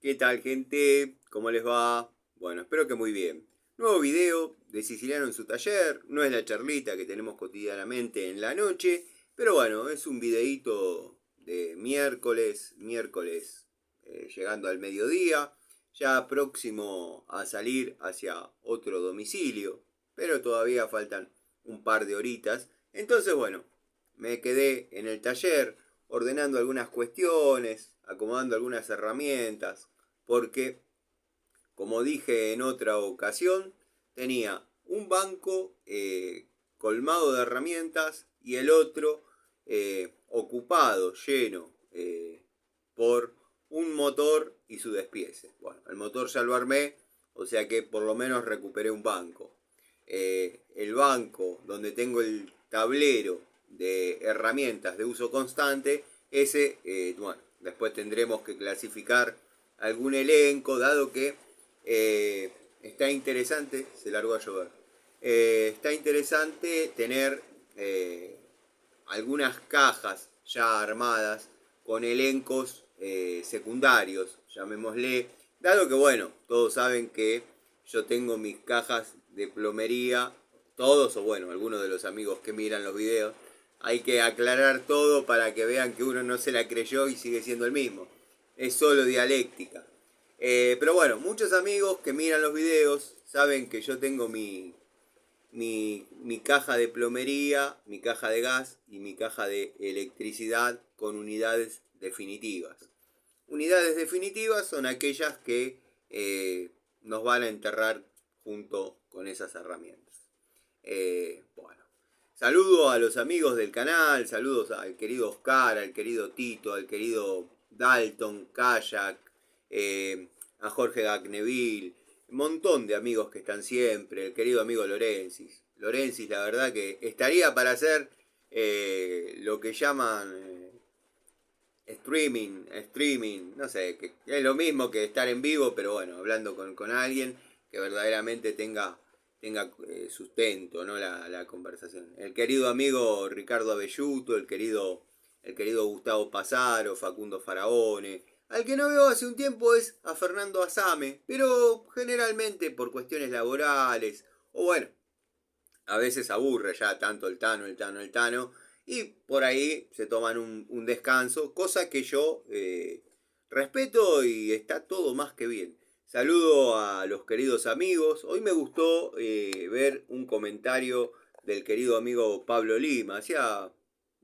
¿Qué tal, gente? ¿Cómo les va? Bueno, espero que muy bien. Nuevo video de Siciliano en su taller. No es la charlita que tenemos cotidianamente en la noche, pero bueno, es un videíto de miércoles llegando al mediodía, ya próximo a salir hacia otro domicilio, pero todavía faltan un par de horitas. Entonces, bueno, me quedé en el taller ordenando algunas cuestiones, acomodando algunas herramientas, porque, como dije en otra ocasión, tenía un banco colmado de herramientas y el otro ocupado, lleno, por un motor y su despiece. Bueno, el motor ya lo armé, o sea que por lo menos recuperé un banco. El banco donde tengo el tablero de herramientas de uso constante, ese, bueno, después tendremos que clasificar algún elenco, dado que está interesante, se largó a llover, está interesante tener algunas cajas ya armadas con elencos secundarios, llamémosle, dado que bueno, todos saben que yo tengo mis cajas de plomería, todos o bueno, algunos de los amigos que miran los videos, hay que aclarar todo para que vean que uno no se la creyó y sigue siendo el mismo. Es solo dialéctica. Pero bueno, muchos amigos que miran los videos saben que yo tengo mi caja de plomería, mi caja de gas y mi caja de electricidad con unidades definitivas. Unidades definitivas son aquellas que nos van a enterrar junto con esas herramientas. Bueno, saludo a los amigos del canal, saludos al querido Oscar, al querido Tito, al querido Dalton, Kayak, a Jorge Gagneville, un montón de amigos que están siempre, el querido amigo Lorenzis. Lorenzis, la verdad que estaría para hacer lo que llaman streaming, no sé, que es lo mismo que estar en vivo, pero bueno, hablando con alguien que verdaderamente tenga sustento, ¿no? La conversación. El querido amigo Ricardo Abelluto, el querido Gustavo Pasaro, Facundo Faraone. Al que no veo hace un tiempo es a Fernando Asame, pero generalmente por cuestiones laborales, o bueno, a veces aburre ya tanto el Tano, y por ahí se toman un descanso, cosa que yo respeto y está todo más que bien. Saludo a los queridos amigos. Hoy me gustó ver un comentario del querido amigo Pablo Lima. Hacía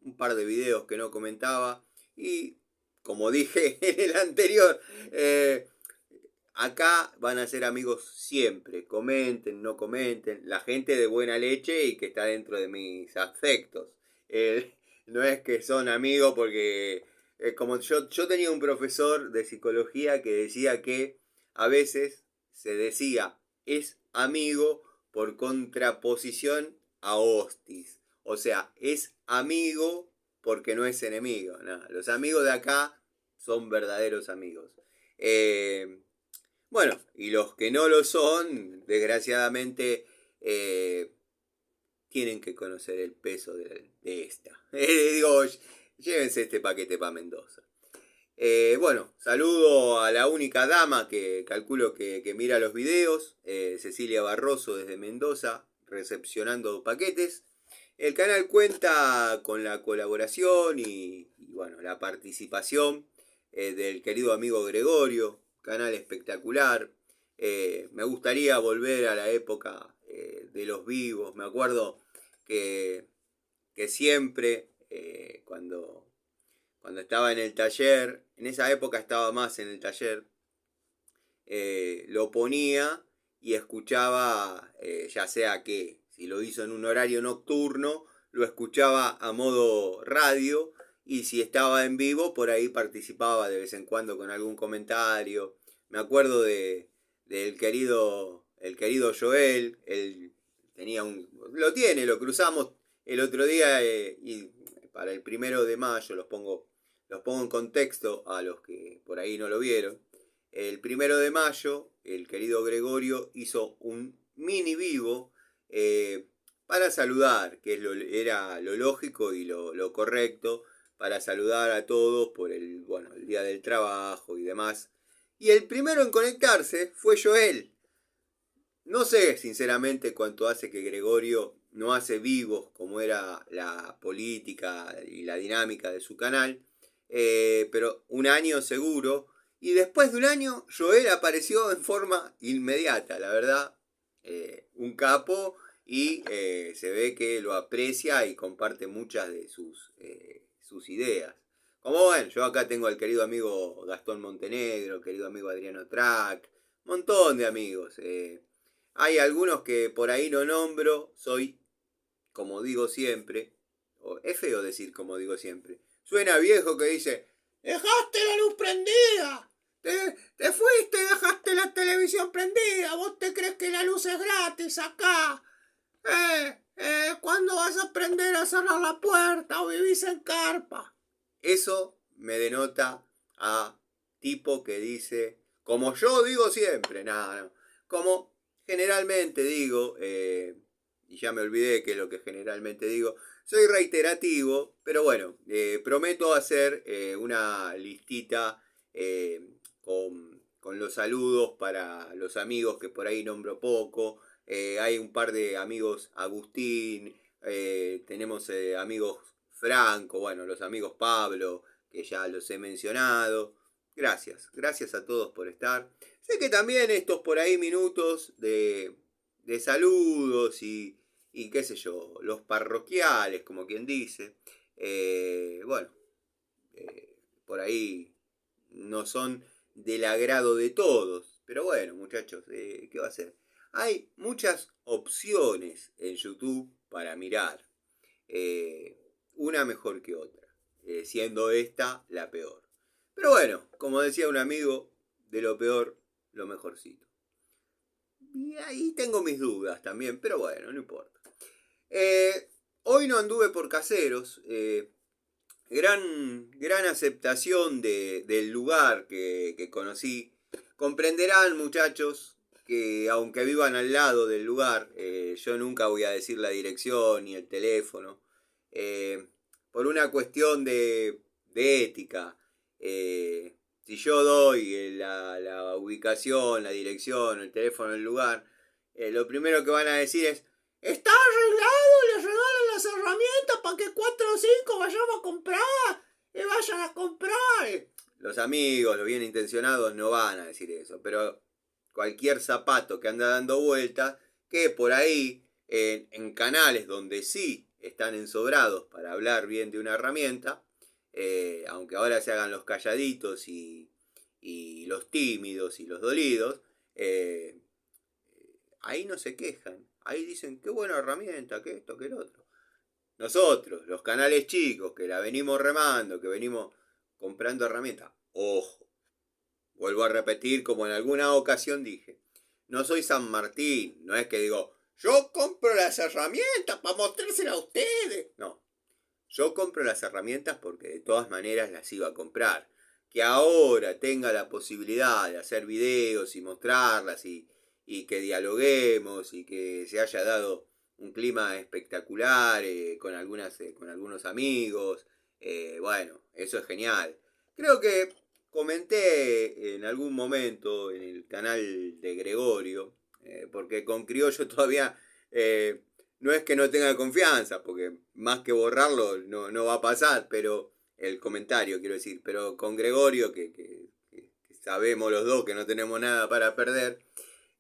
un par de videos que no comentaba y, como dije en el anterior, acá van a ser amigos siempre, comenten, no comenten, la gente de buena leche y que está dentro de mis afectos. No es que son amigos porque, como yo tenía un profesor de psicología que decía que a veces se decía es amigo por contraposición a hostis. O sea, es amigo porque no es enemigo. No, los amigos de acá son verdaderos amigos. Eh, bueno, y los que no lo son, desgraciadamente, tienen que conocer el peso de esta. Digo, llévense este paquete para Mendoza. Bueno, saludo a la única dama que calculo que mira los videos, Cecilia Barroso desde Mendoza, recepcionando paquetes. El canal cuenta con la colaboración y bueno, la participación del querido amigo Gregorio, canal espectacular. Me gustaría volver a la época de los vivos. Me acuerdo que, que siempre cuando estaba en el taller, en esa época estaba más en el taller, lo ponía y escuchaba, ya sea que si lo hizo en un horario nocturno, lo escuchaba a modo radio y si estaba en vivo, por ahí participaba de vez en cuando con algún comentario. Me acuerdo el querido Joel, él tenía lo cruzamos el otro día y para el 1 de mayo los pongo en contexto a los que por ahí no lo vieron. El 1 de mayo, el querido Gregorio hizo un mini vivo para saludar, que era lo lógico y lo correcto, para saludar a todos por el Día del Trabajo y demás. Y el primero en conectarse fue Joel. No sé, sinceramente, cuánto hace que Gregorio no hace vivos como era la política y la dinámica de su canal, pero un año seguro. Y después de un año, Joel apareció en forma inmediata, la verdad, un capo y se ve que lo aprecia y comparte muchas de sus ideas. Como bueno, yo acá tengo al querido amigo Gastón Montenegro, querido amigo Adriano Track, montón de amigos. Hay algunos que por ahí no nombro, soy, como digo siempre, es feo decir como digo siempre, suena viejo que dice, dejaste la luz prendida, te fuiste, dejaste la televisión prendida, vos te crees que la luz es gratis acá, ¿cuándo vas a aprender a cerrar la puerta o vivís en carpa? Eso me denota a tipo que dice, como yo digo siempre, nada, no, como generalmente digo, y ya me olvidé que es lo que generalmente digo, soy reiterativo, pero bueno, prometo hacer una listita con los saludos para los amigos que por ahí nombro poco. Hay un par de amigos, Agustín, tenemos amigos Franco, bueno, los amigos Pablo, que ya los he mencionado. Gracias, gracias a todos por estar. Sé que también estos por ahí minutos de saludos y qué sé yo, los parroquiales, como quien dice, bueno, por ahí no son del agrado de todos. Pero bueno, muchachos, ¿qué va a ser? Hay muchas opciones en YouTube para mirar. Eh, una mejor que otra, siendo esta la peor. Pero bueno, como decía un amigo, de lo peor, lo mejorcito. Y ahí tengo mis dudas también, pero bueno, no importa. Hoy no anduve por caseros. Gran aceptación del lugar que conocí. Comprenderán, muchachos, que aunque vivan al lado del lugar, yo nunca voy a decir la dirección ni el teléfono. eh, por una cuestión de ética. Si yo doy la ubicación, la dirección, el teléfono del lugar, lo primero que van a decir es, está arreglado, les regalan las herramientas para que 4 o 5 vayamos a comprar y vayan a comprar. Los amigos, los bien intencionados no van a decir eso, pero cualquier zapato que anda dando vueltas, que por ahí en canales donde sí están ensobrados para hablar bien de una herramienta, aunque ahora se hagan los calladitos y los tímidos y los dolidos, ahí no se quejan. Ahí dicen, qué buena herramienta, que esto, que el otro. Nosotros, los canales chicos, que la venimos remando, que venimos comprando herramientas, ojo, vuelvo a repetir como en alguna ocasión dije, no soy San Martín, no es que digo, yo compro las herramientas para mostrárselas a ustedes. No, yo compro las herramientas porque de todas maneras las iba a comprar. Que ahora tenga la posibilidad de hacer videos y mostrarlas y que dialoguemos y que se haya dado un clima espectacular con algunos amigos. Bueno, eso es genial. Creo que comenté en algún momento en el canal de Gregorio, porque con Criollo todavía no es que no tenga confianza, porque más que borrarlo no va a pasar, pero el comentario quiero decir, pero con Gregorio, que sabemos los dos que no tenemos nada para perder,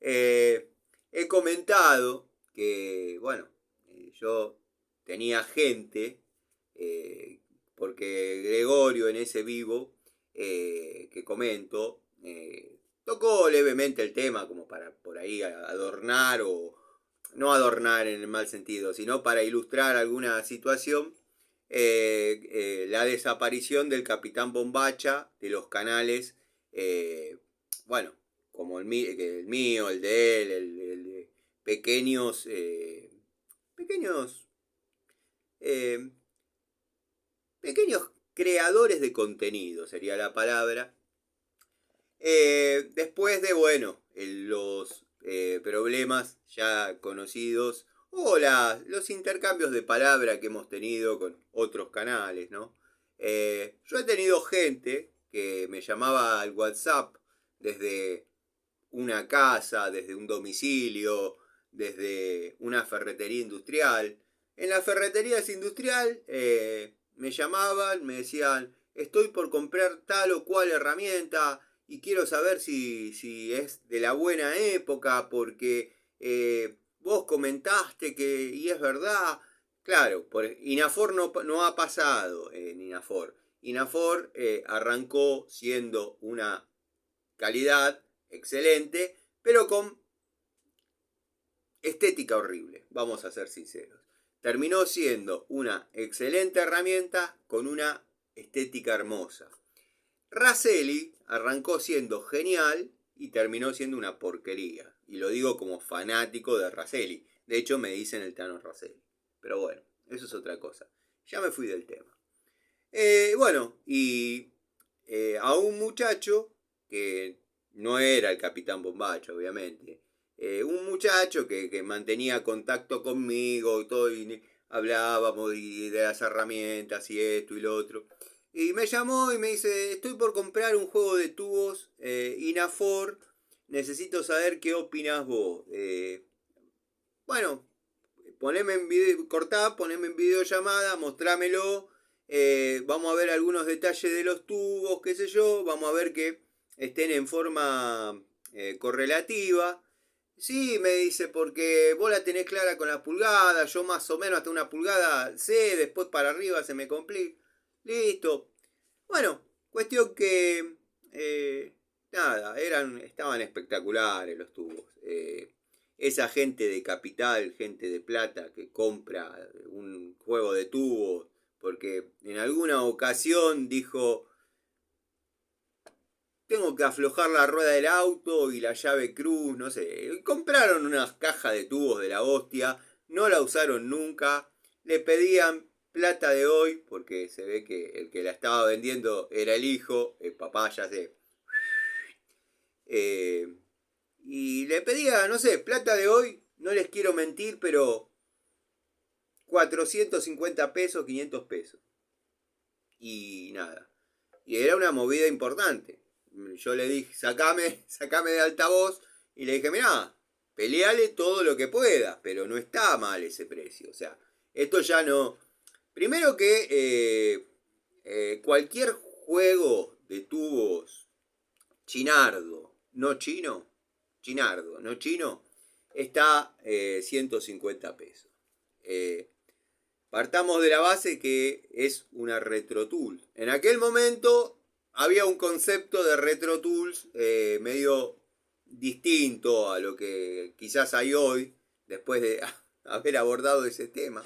he comentado que, bueno, yo tenía gente, porque Gregorio en ese vivo que comento, tocó levemente el tema como para por ahí adornar o no adornar en el mal sentido, sino para ilustrar alguna situación, la desaparición del Capitán Bombacha de los canales, bueno, como el mío, el de él, el de pequeños, eh, pequeños creadores de contenido, sería la palabra. Después de, bueno, los problemas ya conocidos o los intercambios de palabra que hemos tenido con otros canales, ¿no? Yo he tenido gente que me llamaba al WhatsApp desde una casa, desde un domicilio, desde una ferretería industrial. En las ferreterías industrial me llamaban, me decían, estoy por comprar tal o cual herramienta y quiero saber si es de la buena época porque vos comentaste que, y es verdad, claro, por Inafor no ha pasado en Inafor. Inafor arrancó siendo una calidad excelente, pero con estética horrible, vamos a ser sinceros. Terminó siendo una excelente herramienta con una estética hermosa. Raselli arrancó siendo genial y terminó siendo una porquería. Y lo digo como fanático de Raselli. De hecho me dicen el Tano Raselli. Pero bueno, eso es otra cosa. Ya me fui del tema. Bueno, y a un muchacho que no era el Capitán Bombacho, obviamente. Un muchacho que mantenía contacto conmigo y todo, y hablábamos de las herramientas y esto y lo otro. Y me llamó y me dice, estoy por comprar un juego de tubos Inafor, necesito saber qué opinas vos. Bueno, poneme en video, cortá, poneme en videollamada, mostrámelo, vamos a ver algunos detalles de los tubos, qué sé yo, vamos a ver que estén en forma correlativa. Sí, me dice, porque vos la tenés clara con las pulgadas, yo más o menos hasta una pulgada sé, después para arriba se me complica. Listo. Bueno, cuestión que nada, estaban espectaculares los tubos. Esa gente de capital, gente de plata que compra un juego de tubos, porque en alguna ocasión dijo, tengo que aflojar la rueda del auto y la llave cruz, no sé. Compraron unas cajas de tubos de la hostia, no la usaron nunca, le pedían plata de hoy, porque se ve que el que la estaba vendiendo era el hijo, el papá ya sé. Y le pedía, no sé, plata de hoy, no les quiero mentir, pero 450 pesos, 500 pesos. Y nada. Y era una movida importante. Yo le dije, sacame de altavoz. Y le dije, mirá, peleale todo lo que puedas, pero no está mal ese precio. O sea, esto ya no... Primero que cualquier juego de tubos chinardo, no chino, chinardo, no chino, está 150 pesos. Partamos de la base que es una Retro Tool. En aquel momento había un concepto de Retro Tools medio distinto a lo que quizás hay hoy, después de haber abordado ese tema.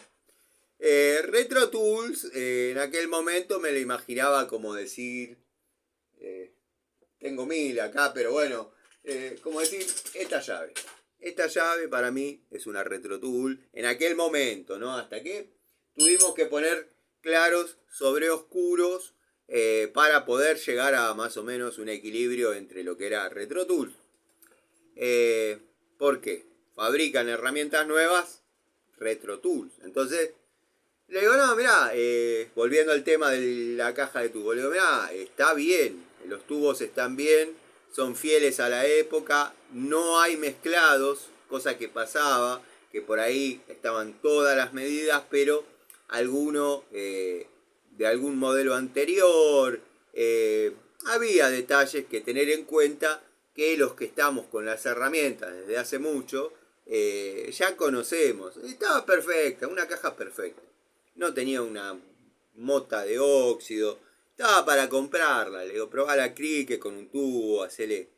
Retro Tools, en aquel momento me lo imaginaba como decir, tengo 1000 acá, pero bueno, como decir, esta llave. Esta llave para mí es una Retro Tool en aquel momento, ¿no? Hasta que tuvimos que poner claros sobre oscuros para poder llegar a más o menos un equilibrio entre lo que era Retro Tool. ¿Por qué? Fabrican herramientas nuevas, Retro Tools. Entonces, le digo, no, mirá, volviendo al tema de la caja de tubos, le digo, mirá, está bien, los tubos están bien, son fieles a la época, no hay mezclados, cosa que pasaba, que por ahí estaban todas las medidas, pero alguno de algún modelo anterior, había detalles que tener en cuenta que los que estamos con las herramientas desde hace mucho, ya conocemos. Estaba perfecta, una caja perfecta. No tenía una mota de óxido. Estaba para comprarla. Le digo, probá la crique con un tubo, hacele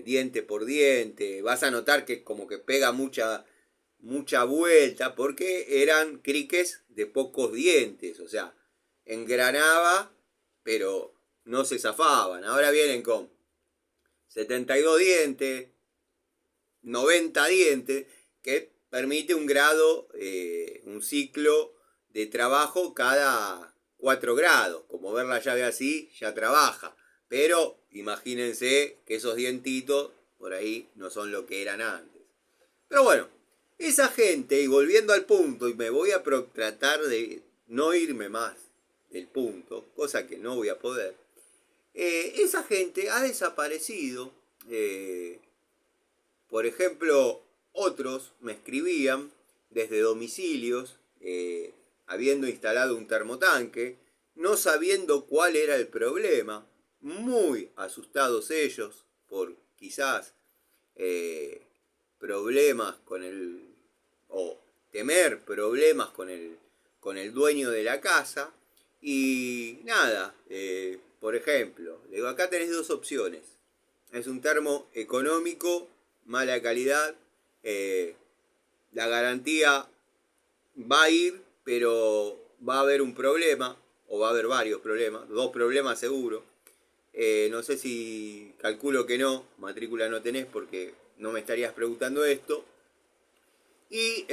diente por diente. Vas a notar que como que pega mucha vuelta porque eran criques de pocos dientes. O sea, engranaba, pero no se zafaban. Ahora vienen con 72 dientes, 90 dientes, que permite un grado, un ciclo de trabajo cada 4 grados. Como ver la llave así, ya trabaja. Pero imagínense que esos dientitos por ahí no son lo que eran antes. Pero bueno, esa gente, y volviendo al punto, y me voy a tratar de no irme más del punto, cosa que no voy a poder. esa gente ha desaparecido. Por ejemplo, otros me escribían desde domicilios, habiendo instalado un termotanque, no sabiendo cuál era el problema, muy asustados ellos por quizás problemas con el, o temer problemas con el dueño de la casa. Y nada, por ejemplo, le digo, acá tenés dos opciones. Es un termo económico, mala calidad, la garantía va a ir, pero va a haber un problema, o va a haber varios problemas, dos problemas seguro. No sé si calculo que no, matrícula no tenés porque no me estarías preguntando esto. Y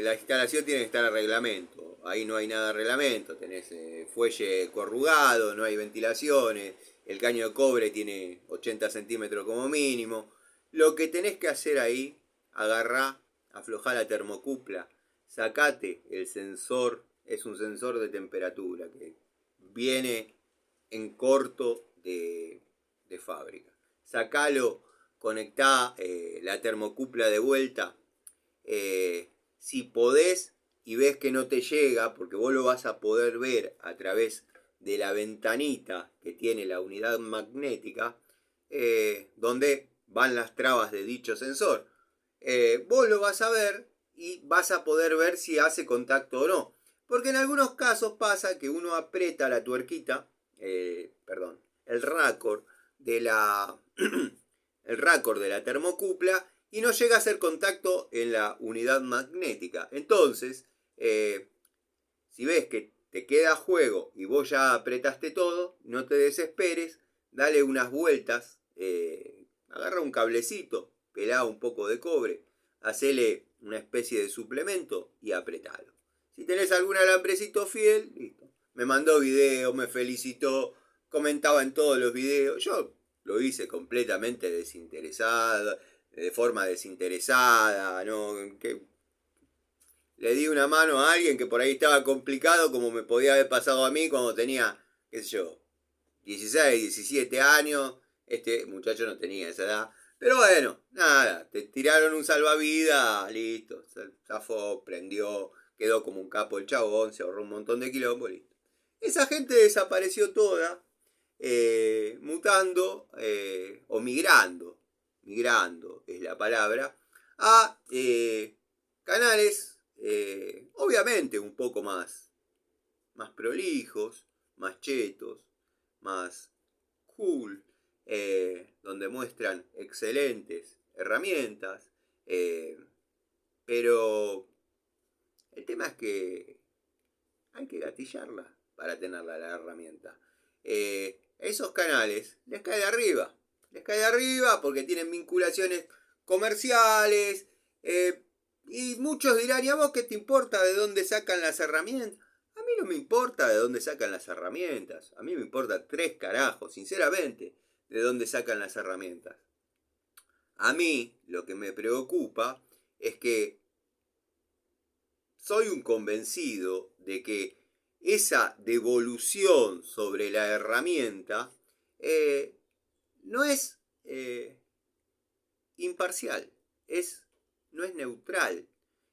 la instalación tiene que estar a reglamento. Ahí no hay nada de reglamento. Tenés fuelle corrugado, no hay ventilaciones. El caño de cobre tiene 80 centímetros como mínimo. Lo que tenés que hacer ahí, agarrá, aflojá la termocupla, sacate el sensor, es un sensor de temperatura que viene en corto de fábrica. Sacalo, conectá la termocupla de vuelta. Si podés y ves que no te llega, porque vos lo vas a poder ver a través de la ventanita que tiene la unidad magnética, donde van las trabas de dicho sensor. Vos lo vas a ver y vas a poder ver si hace contacto o no. Porque en algunos casos pasa que uno aprieta la tuerquita, el raccord de la, el raccord de la termocupla y no llega a hacer contacto en la unidad magnética. Entonces, si ves que te queda juego y vos ya apretaste todo, no te desesperes, dale unas vueltas, agarra un cablecito, pelá un poco de cobre, hacele una especie de suplemento y apretalo. Si tenés algún alambrecito fiel, listo. Me mandó video, me felicitó, comentaba en todos los videos. Yo lo hice completamente desinteresado, de forma desinteresada, ¿no? Que le di una mano a alguien que por ahí estaba complicado, como me podía haber pasado a mí cuando tenía, qué sé yo, 16, 17 años. Este muchacho no tenía esa edad. Pero bueno, nada, te tiraron un salvavidas, listo, zafó, prendió, quedó como un capo el chabón, se ahorró un montón de quilombo, listo. Esa gente desapareció toda, mutando o migrando es la palabra, a canales obviamente un poco más prolijos, más chetos, más cool, donde muestran excelentes herramientas, pero el tema es que hay que gatillarla para tenerla la herramienta. Esos canales les cae de arriba porque tienen vinculaciones comerciales, y muchos dirán, ¿y a vos qué te importa de dónde sacan las herramientas? A mí no me importa de dónde sacan las herramientas. A mí me importa tres carajos, sinceramente, de dónde sacan las herramientas. A mí lo que me preocupa es que soy un convencido de que esa devolución sobre la herramienta no es imparcial, no es neutral,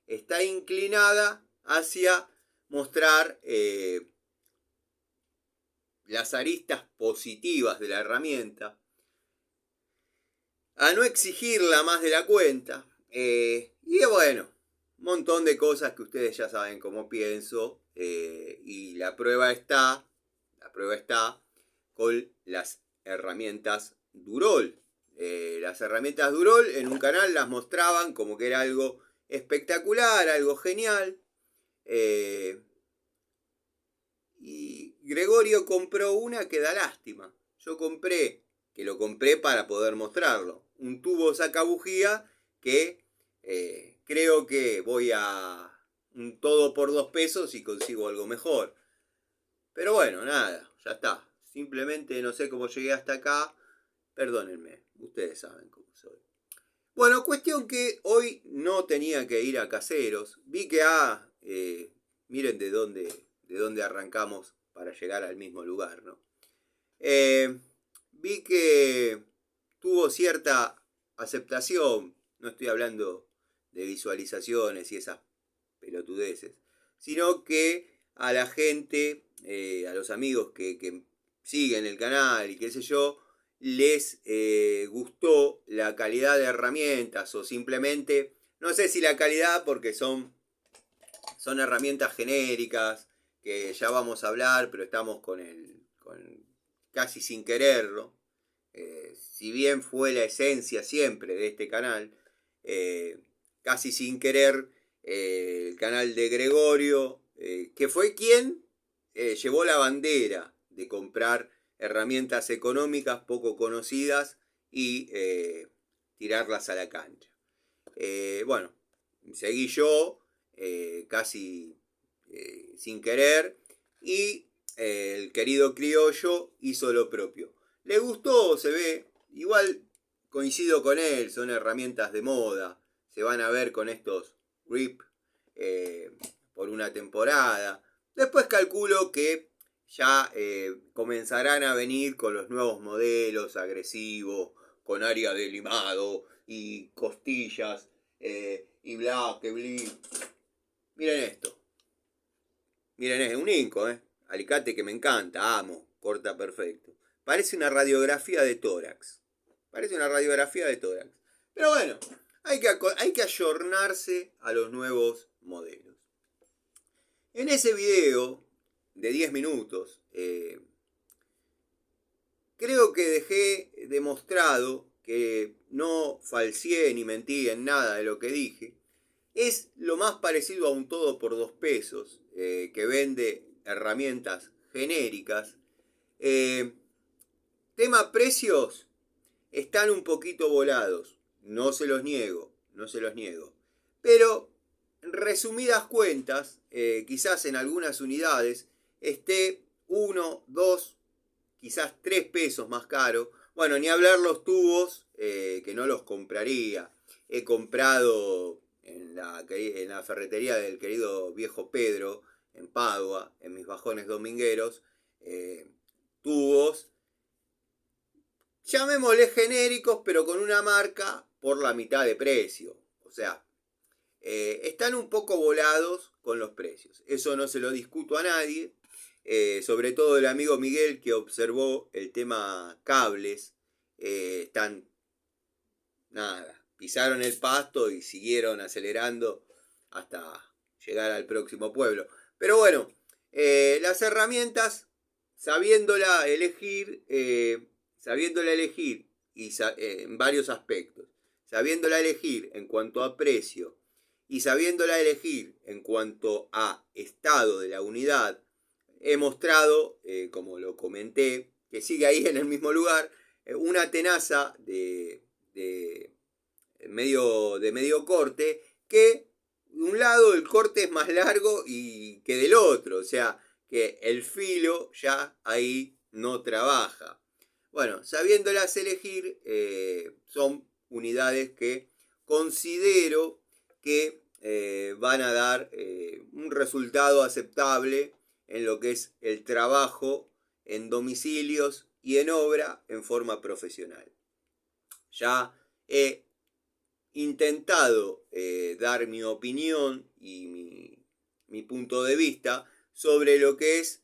está inclinada hacia mostrar las aristas positivas de la herramienta, a no exigirla más de la cuenta, y bueno, un montón de cosas que ustedes ya saben cómo pienso, y la prueba está con las herramientas Durol. Las herramientas Durol en un canal las mostraban como que era algo espectacular, algo genial. Y Gregorio compró una que da lástima. Yo lo compré para poder mostrarlo. Un tubo sacabujía que creo que voy a un todo por 2 pesos y consigo algo mejor. Pero bueno, nada, ya está. Simplemente no sé cómo llegué hasta acá. Perdónenme, ustedes saben cómo soy. Bueno, cuestión que hoy no tenía que ir a Caseros. Vi que miren de dónde arrancamos para llegar al mismo lugar, ¿no? vi que tuvo cierta aceptación. No estoy hablando de visualizaciones y esas pelotudeces, sino que a la gente, a los amigos que siguen el canal y qué sé yo, les gustó la calidad de herramientas o simplemente, no sé si la calidad porque son herramientas genéricas que ya vamos a hablar, pero estamos con casi sin quererlo. Si bien fue la esencia siempre de este canal, casi sin querer, el canal de Gregorio, que fue quien llevó la bandera de comprar herramientas económicas poco conocidas y tirarlas a la cancha. Bueno, seguí yo, casi sin querer, y el querido criollo hizo lo propio. Le gustó, se ve, igual coincido con él, son herramientas de moda, se van a ver con estos RIP por una temporada. Después calculo que ya comenzarán a venir con los nuevos modelos agresivos, con área de limado y costillas y bla, que bli. Miren esto. Miren, es un Inco, alicate que me encanta, amo, corta perfecto. Parece una radiografía de tórax. Parece una radiografía de tórax. Pero bueno, hay que ayornarse a los nuevos modelos. En ese video de 10 minutos, creo que dejé demostrado que no falseé ni mentí en nada de lo que dije. Es lo más parecido a un todo por 2 pesos, que vende herramientas genéricas. Tema precios, están un poquito volados, no se los niego, no se los niego. Pero, en resumidas cuentas, quizás en algunas unidades esté 1, 2, quizás 3 pesos más caro. Bueno, ni hablar los tubos, que no los compraría. He comprado en la ferretería del querido viejo Pedro, en Padua, en mis bajones domingueros, tubos, llamémosle genéricos, pero con una marca por la mitad de precio. O sea, están un poco volados con los precios. Eso no se lo discuto a nadie. Sobre todo el amigo Miguel que observó el tema cables. Están, nada, pisaron el pasto y siguieron acelerando hasta llegar al próximo pueblo. Pero bueno, las herramientas, sabiéndola elegir y en varios aspectos, sabiéndola elegir en cuanto a precio y sabiéndola elegir en cuanto a estado de la unidad, he mostrado, como lo comenté, que sigue ahí en el mismo lugar, una tenaza de medio corte, que de un lado el corte es más largo y que del otro, o sea que el filo ya ahí no trabaja. Bueno, sabiéndolas elegir, son unidades que considero que van a dar un resultado aceptable en lo que es el trabajo en domicilios y en obra en forma profesional. Ya he intentado dar mi opinión y mi punto de vista sobre lo que es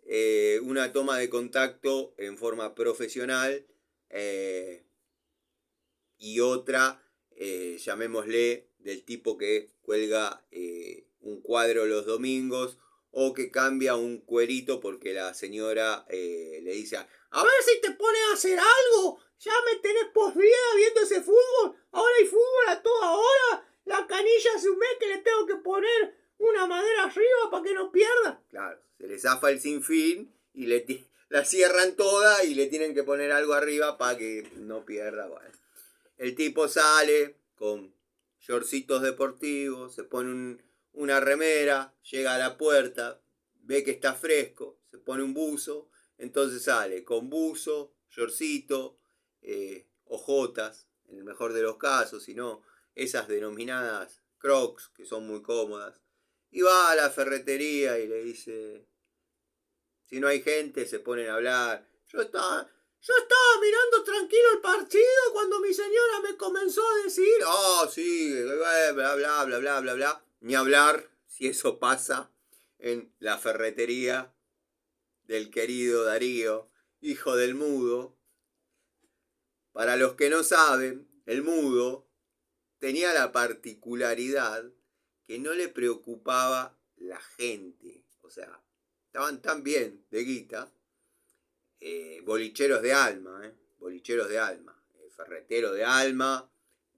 una toma de contacto en forma profesional y otra, llamémosle, del tipo que cuelga un cuadro los domingos o que cambia un cuerito porque la señora le dice a ver si te pones a hacer algo, ya me tenés posvida viendo ese fútbol, ahora hay fútbol a toda hora, la canilla hace un mes que le tengo que poner una madera arriba para que no pierda. Claro, se le zafa el sinfín y la cierran toda y le tienen que poner algo arriba para que no pierda. Bueno, el tipo sale con shortcitos deportivos, se pone una remera, llega a la puerta, ve que está fresco, se pone un buzo, entonces sale con buzo, shortcito, ojotas, en el mejor de los casos, sino esas denominadas Crocs, que son muy cómodas, y va a la ferretería y le dice, si no hay gente, se ponen a hablar. Yo estaba mirando tranquilo el partido cuando mi señora me comenzó a decir, oh, sí, bla, bla, bla, bla, bla, bla. Ni hablar si eso pasa en la ferretería del querido Darío, hijo del mudo. Para los que no saben, el mudo tenía la particularidad que no le preocupaba la gente. O sea, estaban tan bien de guita, bolicheros de alma, bolicheros de alma, ferretero de alma.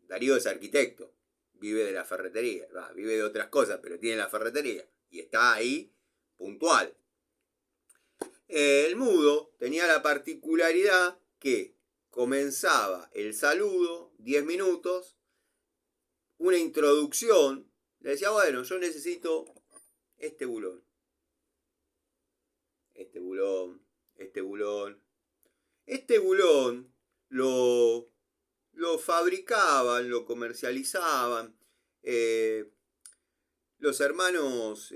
Darío es arquitecto, vive de la ferretería, vive de otras cosas, pero tiene la ferretería y está ahí puntual. El mudo tenía la particularidad que comenzaba el saludo, 10 minutos, una introducción, le decía, bueno, yo necesito este bulón, este bulón, este bulón. Este bulón lo fabricaban, lo comercializaban los hermanos,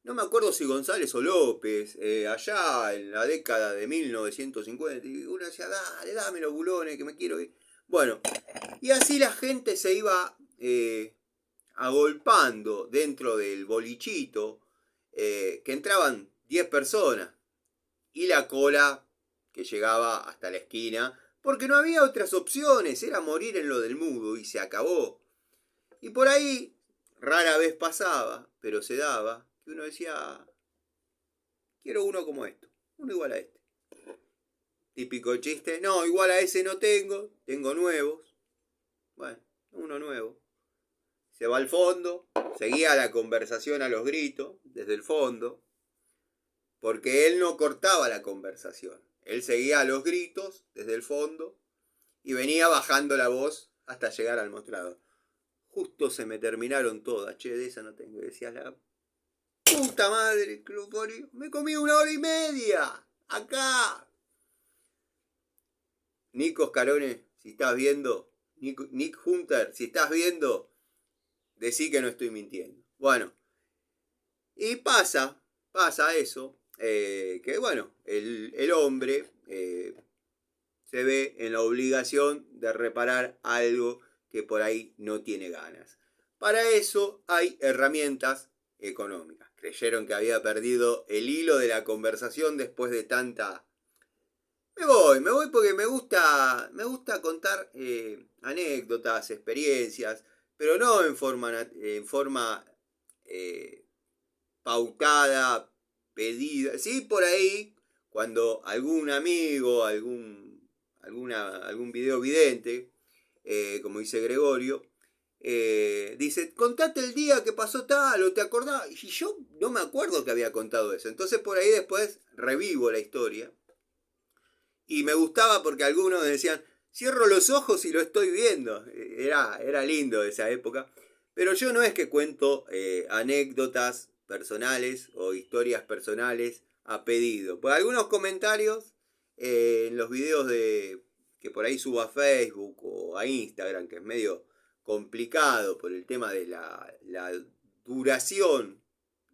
no me acuerdo si González o López, allá en la década de 1950, y uno decía, dame los bulones que me quiero ir. Bueno, y así la gente se iba agolpando dentro del bolichito, que entraban 10 personas, y la cola que llegaba hasta la esquina, porque no había otras opciones, era morir en lo del mudo y se acabó. Y por ahí, rara vez pasaba, pero se daba, que uno decía, quiero uno como esto, uno igual a este. Típico chiste, no, igual a ese no tengo nuevos. Bueno, uno nuevo. Se va al fondo, seguía la conversación a los gritos, desde el fondo, porque él no cortaba la conversación. Él seguía a los gritos desde el fondo y venía bajando la voz hasta llegar al mostrador. Justo se me terminaron todas, che, de esa no tengo. Decía la puta madre, me comí 1 hora y media, acá. Nico Scarone, si estás viendo, Nick Hunter, si estás viendo, decí que no estoy mintiendo. Bueno, y pasa eso, que bueno, el hombre se ve en la obligación de reparar algo que por ahí no tiene ganas. Para eso hay herramientas económicas. Creyeron que había perdido el hilo de la conversación después de tanta... Me voy porque me gusta contar anécdotas, experiencias, pero no en forma pautada, pedida. Sí, por ahí, cuando algún amigo, algún video vidente, como dice Gregorio, dice, contate el día que pasó tal, o te acordás. Y yo no me acuerdo que había contado eso. Entonces por ahí después revivo la historia. Y me gustaba porque algunos decían, cierro los ojos y lo estoy viendo. Era lindo esa época. Pero yo no es que cuento anécdotas personales o historias personales a pedido. Por algunos comentarios en los videos que por ahí subo a Facebook o a Instagram, que es medio complicado por el tema de la duración.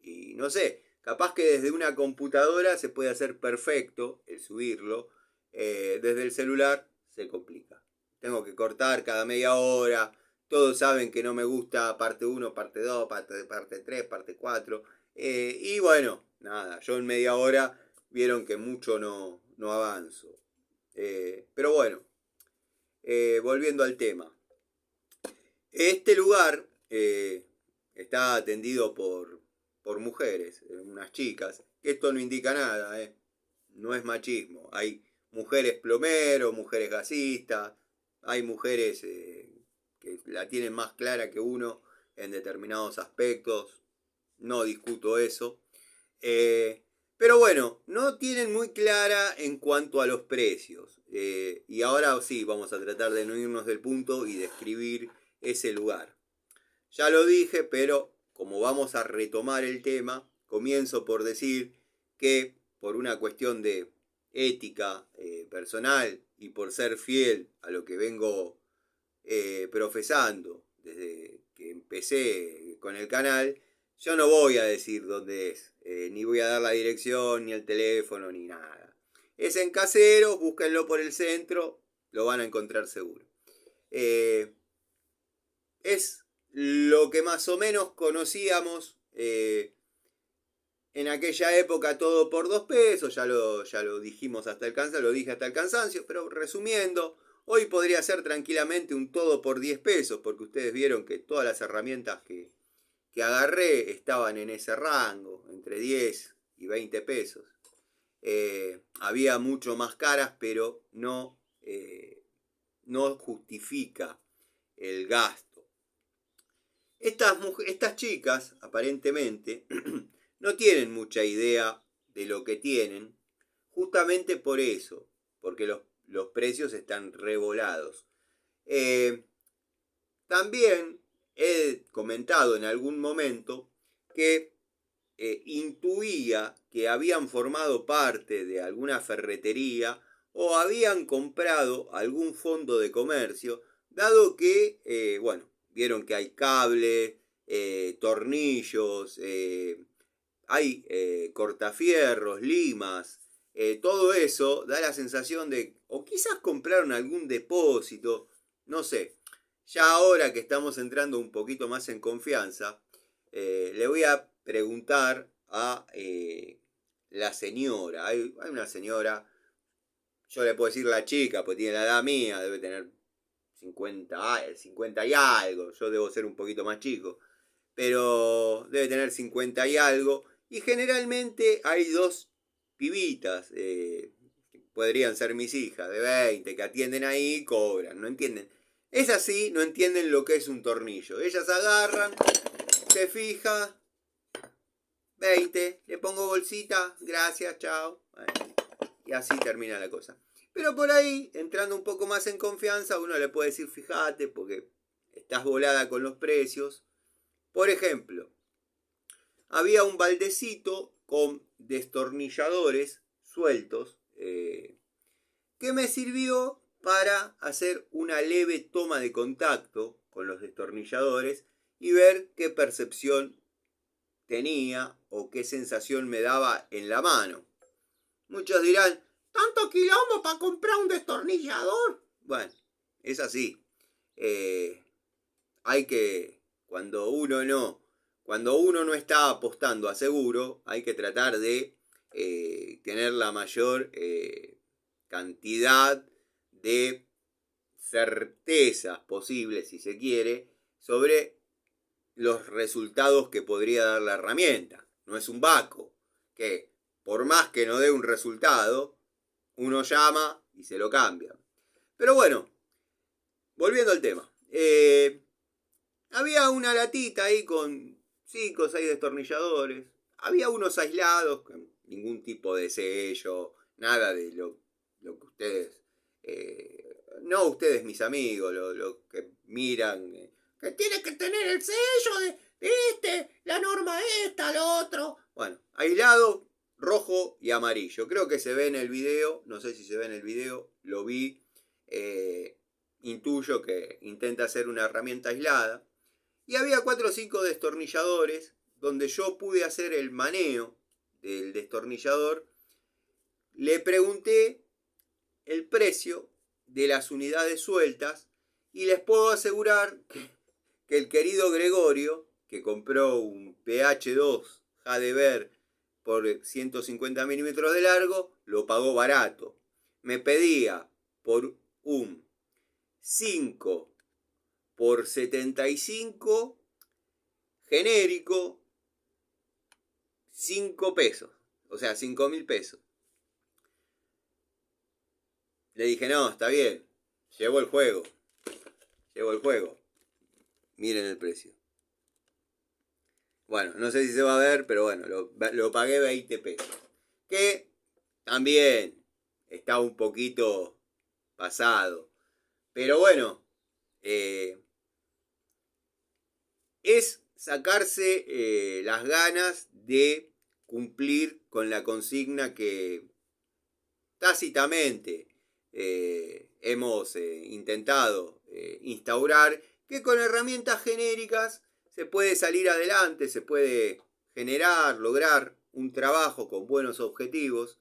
Y no sé, capaz que desde una computadora se puede hacer perfecto el subirlo. Desde el celular se complica. Tengo que cortar cada media hora. Todos saben que no me gusta parte 1, parte 2, parte 3, parte 4. Y bueno, nada, yo en media hora vieron que mucho no avanzo. Pero bueno, volviendo al tema. Este lugar está atendido por mujeres, unas chicas. Esto no indica nada, no es machismo. Hay mujeres plomeros, mujeres gasistas, hay mujeres que la tienen más clara que uno en determinados aspectos, no discuto eso. Pero bueno, no tienen muy clara en cuanto a los precios. Y ahora sí, vamos a tratar de no irnos del punto y describir ese lugar. Ya lo dije, pero como vamos a retomar el tema, comienzo por decir que por una cuestión de ética personal y por ser fiel a lo que vengo profesando desde que empecé con el canal, yo no voy a decir dónde es, ni voy a dar la dirección, ni el teléfono, ni nada. Es en Caseros, búsquenlo por el centro, lo van a encontrar seguro. Es lo que más o menos conocíamos en aquella época, todo por 2 pesos, ya lo dijimos hasta el cansancio, lo dije hasta el cansancio, pero resumiendo, hoy podría ser tranquilamente un todo por 10 pesos, porque ustedes vieron que todas las herramientas que agarré estaban en ese rango, entre 10 y 20 pesos. Había mucho más caras, pero no justifica el gasto. Estas chicas, aparentemente, no tienen mucha idea de lo que tienen, justamente por eso, porque los precios están revolados. También he comentado en algún momento que intuía que habían formado parte de alguna ferretería o habían comprado algún fondo de comercio, dado que, bueno, vieron que hay cables, tornillos, hay cortafierros, limas, todo eso da la sensación de, o quizás compraron algún depósito, no sé. Ya ahora que estamos entrando un poquito más en confianza, le voy a preguntar a la señora. Hay una señora, yo le puedo decir la chica, porque tiene la edad mía, debe tener 50 y algo, yo debo ser un poquito más chico, pero debe tener 50 y algo, y generalmente hay dos pibitas, que podrían ser mis hijas, de 20, que atienden ahí y cobran, no entienden. Es así, no entienden lo que es un tornillo. Ellas agarran, se fija, 20, le pongo bolsita, gracias, chao. Y así termina la cosa. Pero por ahí, entrando un poco más en confianza, uno le puede decir, fíjate, porque estás volada con los precios. Por ejemplo, había un baldecito con destornilladores sueltos que me sirvió para hacer una leve toma de contacto con los destornilladores y ver qué percepción tenía o qué sensación me daba en la mano. Muchos dirán, ¿tanto quilombo para comprar un destornillador? Bueno, es así. Hay que, cuando uno no está apostando a seguro, hay que tratar de tener la mayor cantidad de certezas posibles, si se quiere, sobre los resultados que podría dar la herramienta. No es un Baco, que por más que no dé un resultado, uno llama y se lo cambia. Pero bueno, volviendo al tema. Había una latita ahí con 5 o 6 destornilladores. Había unos aislados, con ningún tipo de sello, nada de lo que ustedes, no ustedes mis amigos, lo que miran, que tiene que tener el sello de este, la norma esta, lo otro. Bueno, aislado, rojo y amarillo. Creo que se ve en el video, no sé si se ve en el video, lo vi. Intuyo que intenta hacer una herramienta aislada. Y había 4 o 5 destornilladores donde yo pude hacer el maneo del destornillador. Le pregunté el precio de las unidades sueltas y les puedo asegurar que el querido Gregorio, que compró un PH2 Jadever por 150 milímetros de largo, lo pagó barato. Me pedía por un 5 por 75 genérico 5 pesos, o sea, 5.000 pesos. Le dije, no, está bien, llevo el juego. Miren el precio. Bueno, no sé si se va a ver, pero bueno, lo pagué 20 pesos. Que también está un poquito pasado. Pero bueno, es sacarse las ganas de cumplir con la consigna que tácitamente hemos intentado instaurar, que con herramientas genéricas se puede salir adelante, se puede generar, lograr un trabajo con buenos objetivos.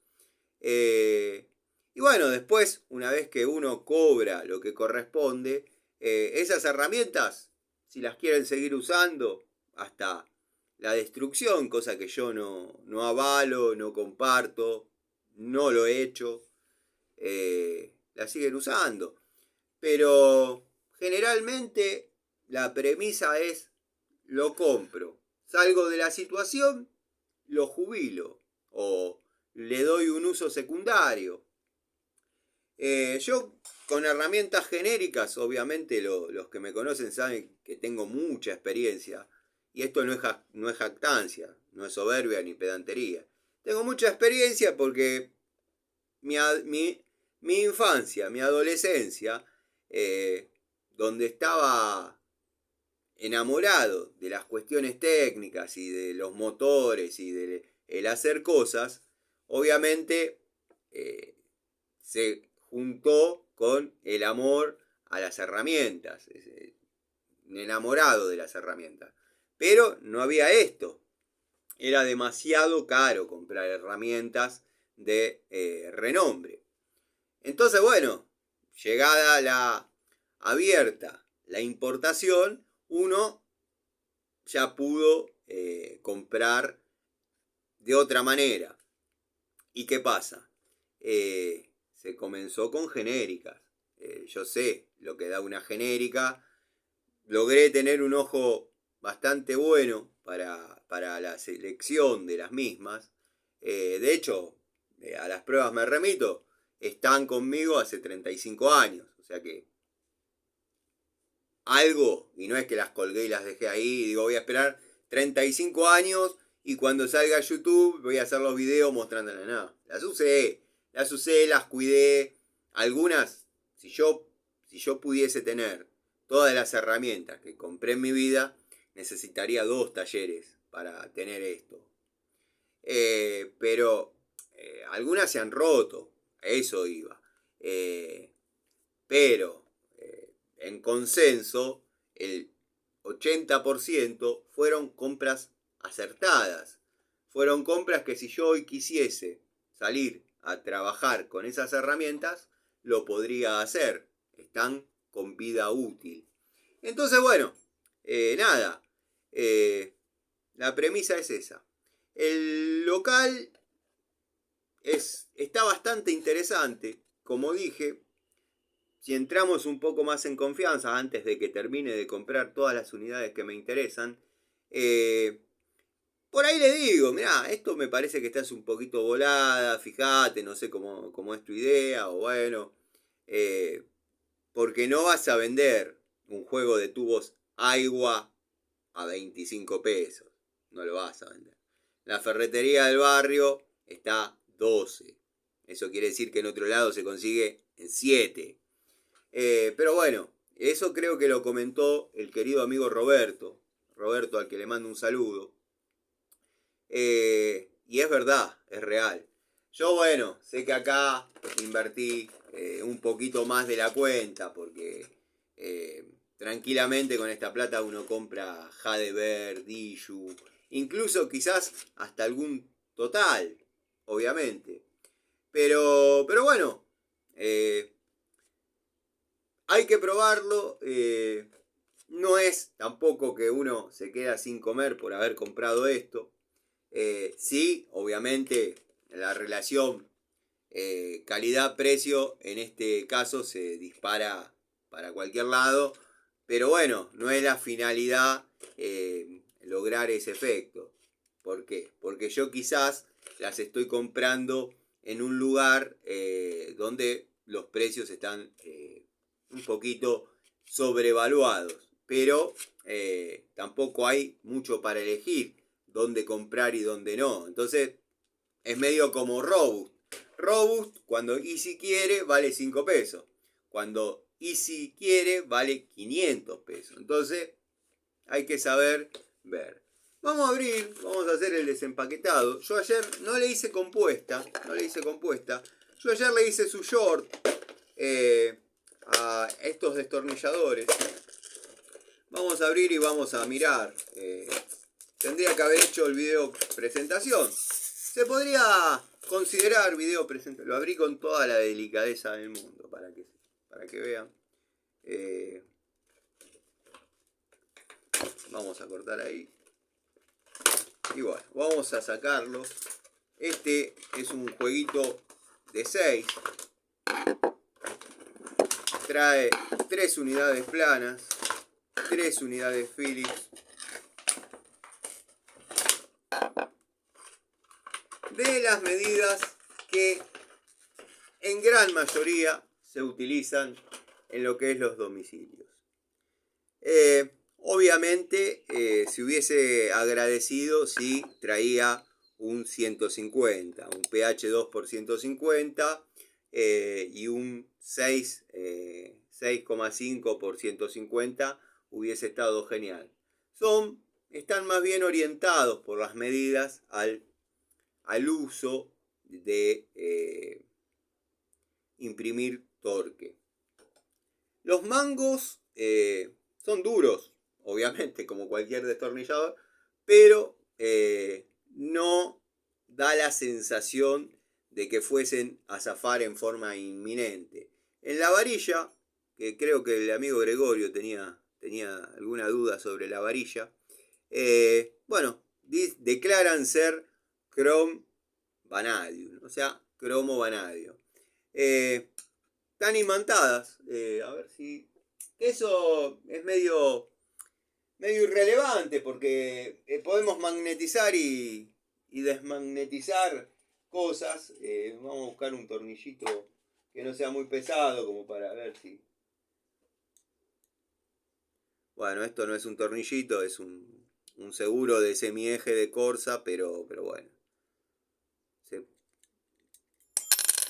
Y bueno, después, una vez que uno cobra lo que corresponde, esas herramientas, si las quieren seguir usando hasta la destrucción, cosa que yo no avalo, no comparto, no lo he hecho, la siguen usando. Pero generalmente la premisa es: lo compro, salgo de la situación, lo jubilo o le doy un uso secundario. Yo con herramientas genéricas, obviamente los que me conocen saben que tengo mucha experiencia. Y esto no es jactancia, no es soberbia ni pedantería. Tengo mucha experiencia porque mi, mi, mi infancia, mi adolescencia, donde estaba enamorado de las cuestiones técnicas y de los motores y de el hacer cosas, obviamente se juntó con el amor a las herramientas, enamorado de las herramientas. Pero no había esto. Era demasiado caro comprar herramientas de renombre. Entonces, bueno, llegada la abierta la importación, uno ya pudo comprar de otra manera. ¿Y qué pasa? Se comenzó con genéricas. Yo sé lo que da una genérica. Logré tener un ojo bastante bueno para la selección de las mismas. De hecho, a las pruebas me remito, están conmigo hace 35 años. O sea que algo, y no es que las colgué y las dejé ahí, digo, voy a esperar 35 años y cuando salga a YouTube voy a hacer los videos mostrándolas. No, las usé, las cuidé. Algunas, si yo pudiese tener todas las herramientas que compré en mi vida, necesitaría 2 talleres para tener esto. Pero algunas se han roto, a eso iba. Pero en consenso, el 80% fueron compras acertadas. Fueron compras que si yo hoy quisiese salir a trabajar con esas herramientas, lo podría hacer. Están con vida útil. Entonces, bueno, nada. La premisa es esa. El local está bastante interesante. Como dije, si entramos un poco más en confianza antes de que termine de comprar todas las unidades que me interesan, por ahí le digo, mirá, esto me parece que estás un poquito volada, fíjate, no sé cómo es tu idea, o bueno, porque no vas a vender un juego de tubos agua a 25 pesos, no lo vas a vender. La ferretería del barrio está 12. Eso quiere decir que en otro lado se consigue en 7. Pero bueno, eso creo que lo comentó el querido amigo Roberto, al que le mando un saludo. Y es verdad, es real. Yo, bueno, sé que acá invertí un poquito más de la cuenta, porque tranquilamente con esta plata uno compra Jadever, Diju, incluso quizás hasta algún Total, obviamente. Pero bueno, hay que probarlo. No es tampoco que uno se queda sin comer por haber comprado esto. Sí, obviamente la relación calidad-precio en este caso se dispara para cualquier lado. Pero bueno, no es la finalidad lograr ese efecto. ¿Por qué? Porque yo quizás las estoy comprando en un lugar donde los precios están un poquito sobrevaluados. Pero tampoco hay mucho para elegir dónde comprar y dónde no. Entonces es medio como Robust. Robust, cuando Easy quiere, vale 5 pesos. Cuando Easy quiere, vale 500 pesos. Entonces hay que saber ver. Vamos a abrir, vamos a hacer el desempaquetado. Yo ayer no le hice compuesta. Yo ayer le hice su short a estos destornilladores. Vamos a abrir y vamos a mirar. Tendría que haber hecho el video presentación. Se podría considerar video presente. Lo abrí con toda la delicadeza del mundo para que vean. Vamos a cortar ahí. Y bueno, vamos a sacarlo. Este es un jueguito de 6. Trae 3 unidades planas, 3 unidades Philips. De las medidas que en gran mayoría se utilizan en lo que es los domicilios. Obviamente se hubiese agradecido si traía un 150, un pH 2 por 150 y un 6,5 por 150 hubiese estado genial. Están más bien orientados por las medidas al uso de imprimir torque. Los mangos son duros, obviamente, como cualquier destornillador, pero no da la sensación de que fuesen a zafar en forma inminente. En la varilla, que creo que el amigo Gregorio tenía alguna duda sobre la varilla, bueno, declaran ser Chrome Vanadium, o sea, cromo vanadio. Están imantadas, a ver si... Eso es medio irrelevante porque podemos magnetizar y desmagnetizar cosas. Vamos a buscar un tornillito que no sea muy pesado como para ver si... Bueno, esto no es un tornillito, es un seguro de semieje de Corsa, pero bueno.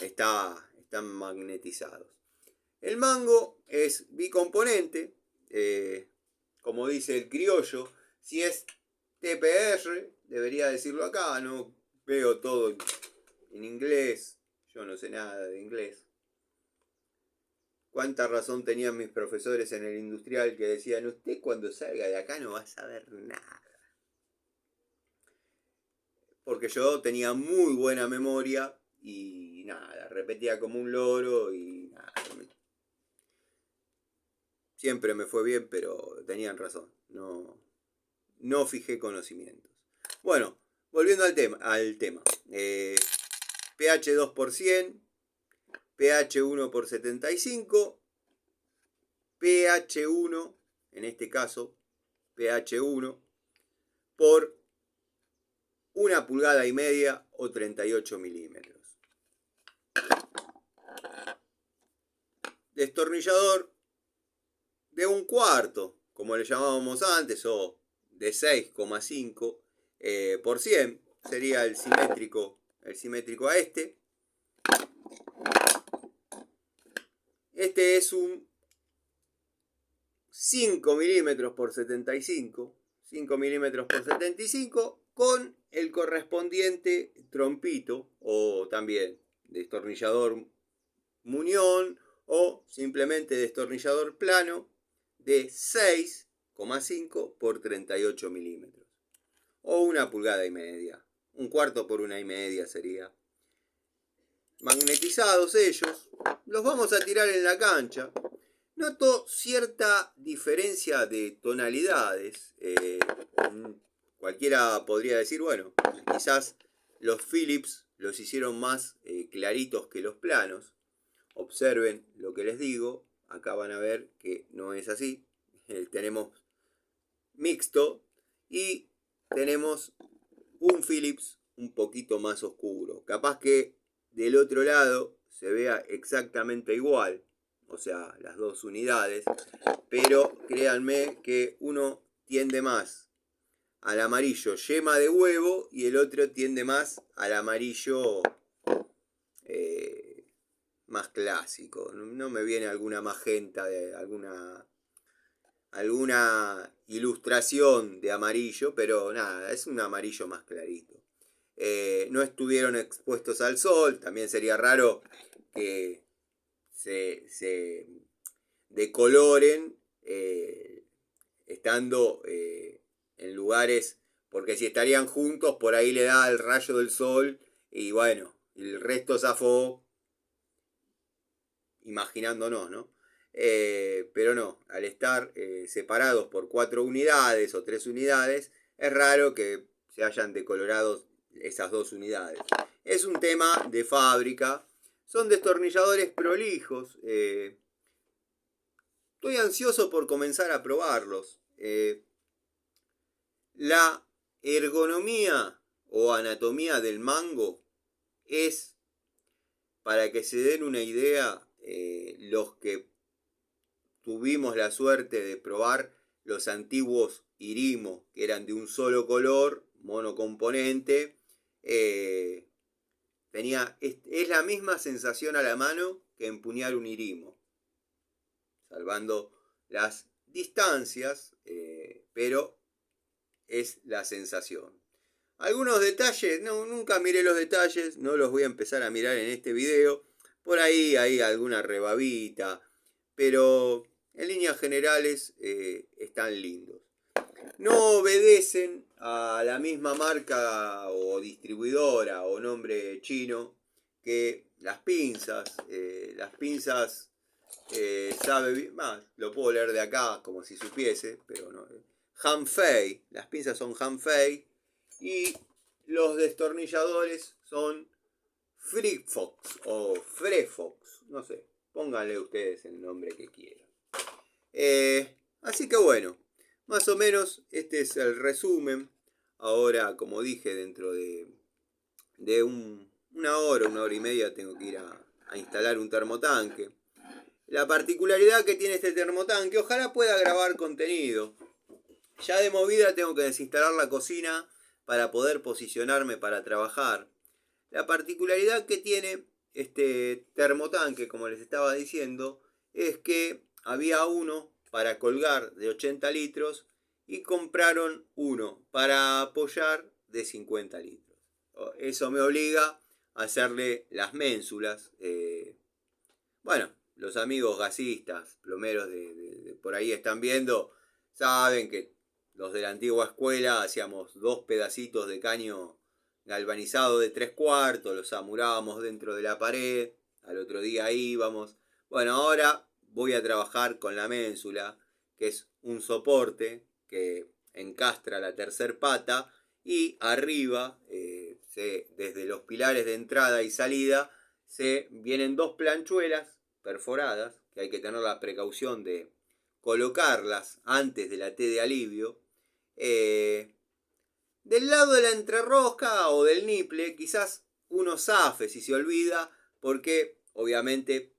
Están magnetizados. El mango es bicomponente, como dice el criollo. Si es TPR, debería decirlo acá, no veo todo en inglés, yo no sé nada de inglés. Cuánta razón tenían mis profesores en el industrial que decían, usted cuando salga de acá no va a saber nada. Porque yo tenía muy buena memoria y nada, repetía como un loro y nada. Siempre me fue bien, pero tenían razón. No fijé conocimientos. Bueno, volviendo al tema. pH 2 por 100, pH 1 por 75, pH 1, en este caso, pH 1 por 1,5 pulgadas o 38 milímetros. Destornillador de 1/4, como le llamábamos antes, o de 6,5 por 100, sería el simétrico a este. Este es un 5 milímetros por 75, 5 milímetros por 75, con el correspondiente trompito, o también destornillador muñón, o simplemente destornillador plano, de 6,5 por 38 milímetros. O 1,5 pulgadas. 1/4 por 1,5 sería. Magnetizados ellos, los vamos a tirar en la cancha. Noto cierta diferencia de tonalidades. Cualquiera podría decir, bueno, quizás los Philips los hicieron más claritos que los planos. Observen lo que les digo. Acá van a ver que no es así. Tenemos mixto y tenemos un Philips un poquito más oscuro. Capaz que del otro lado se vea exactamente igual, o sea, las dos unidades, pero créanme que uno tiende más al amarillo yema de huevo y el otro tiende más al amarillo más clásico. No me viene alguna magenta, de alguna ilustración de amarillo, pero nada, es un amarillo más clarito. No estuvieron expuestos al sol, también sería raro que se decoloren estando en lugares, porque si estarían juntos por ahí le da el rayo del sol y bueno, y el resto zafó imaginándonos, ¿no? Pero no, al estar separados por 4 unidades o 3 unidades, es raro que se hayan decolorado esas 2 unidades. Es un tema de fábrica, son destornilladores prolijos. Estoy ansioso por comenzar a probarlos. La ergonomía o anatomía del mango es, para que se den una idea, los que tuvimos la suerte de probar los antiguos Irimo, que eran de un solo color, monocomponente, es la misma sensación a la mano que empuñar un Irimo, salvando las distancias, pero es la sensación. Algunos detalles, nunca miré los detalles, no los voy a empezar a mirar en este video. Por ahí hay alguna rebabita, pero en líneas generales están lindos. No obedecen a la misma marca o distribuidora o nombre chino que las pinzas. Las pinzas, sabe bien, lo puedo leer de acá como si supiese, pero no. Hanfei, las pinzas son Hanfei y los destornilladores son Freefox o Freefox, no sé, pónganle ustedes el nombre que quieran. Así que bueno, más o menos este es el resumen. Ahora, como dije, dentro de una hora y media tengo que ir a instalar un termotanque. La particularidad que tiene este termotanque, ojalá pueda grabar contenido. Ya de movida tengo que desinstalar la cocina para poder posicionarme para trabajar. La particularidad que tiene este termotanque, como les estaba diciendo, es que había uno para colgar de 80 litros y compraron uno para apoyar de 50 litros. Eso me obliga a hacerle las ménsulas. Bueno, los amigos gasistas, plomeros de por ahí están viendo, saben que los de la antigua escuela hacíamos 2 pedacitos de caño galvanizado de 3/4, los amurábamos dentro de la pared, al otro día íbamos. Bueno, ahora voy a trabajar con la ménsula, que es un soporte que encastra la tercer pata y arriba, desde los pilares de entrada y salida, se vienen 2 planchuelas perforadas, que hay que tener la precaución de colocarlas antes de la T de alivio. Del lado de la entrerosca o del niple, quizás uno zafe si se olvida, porque obviamente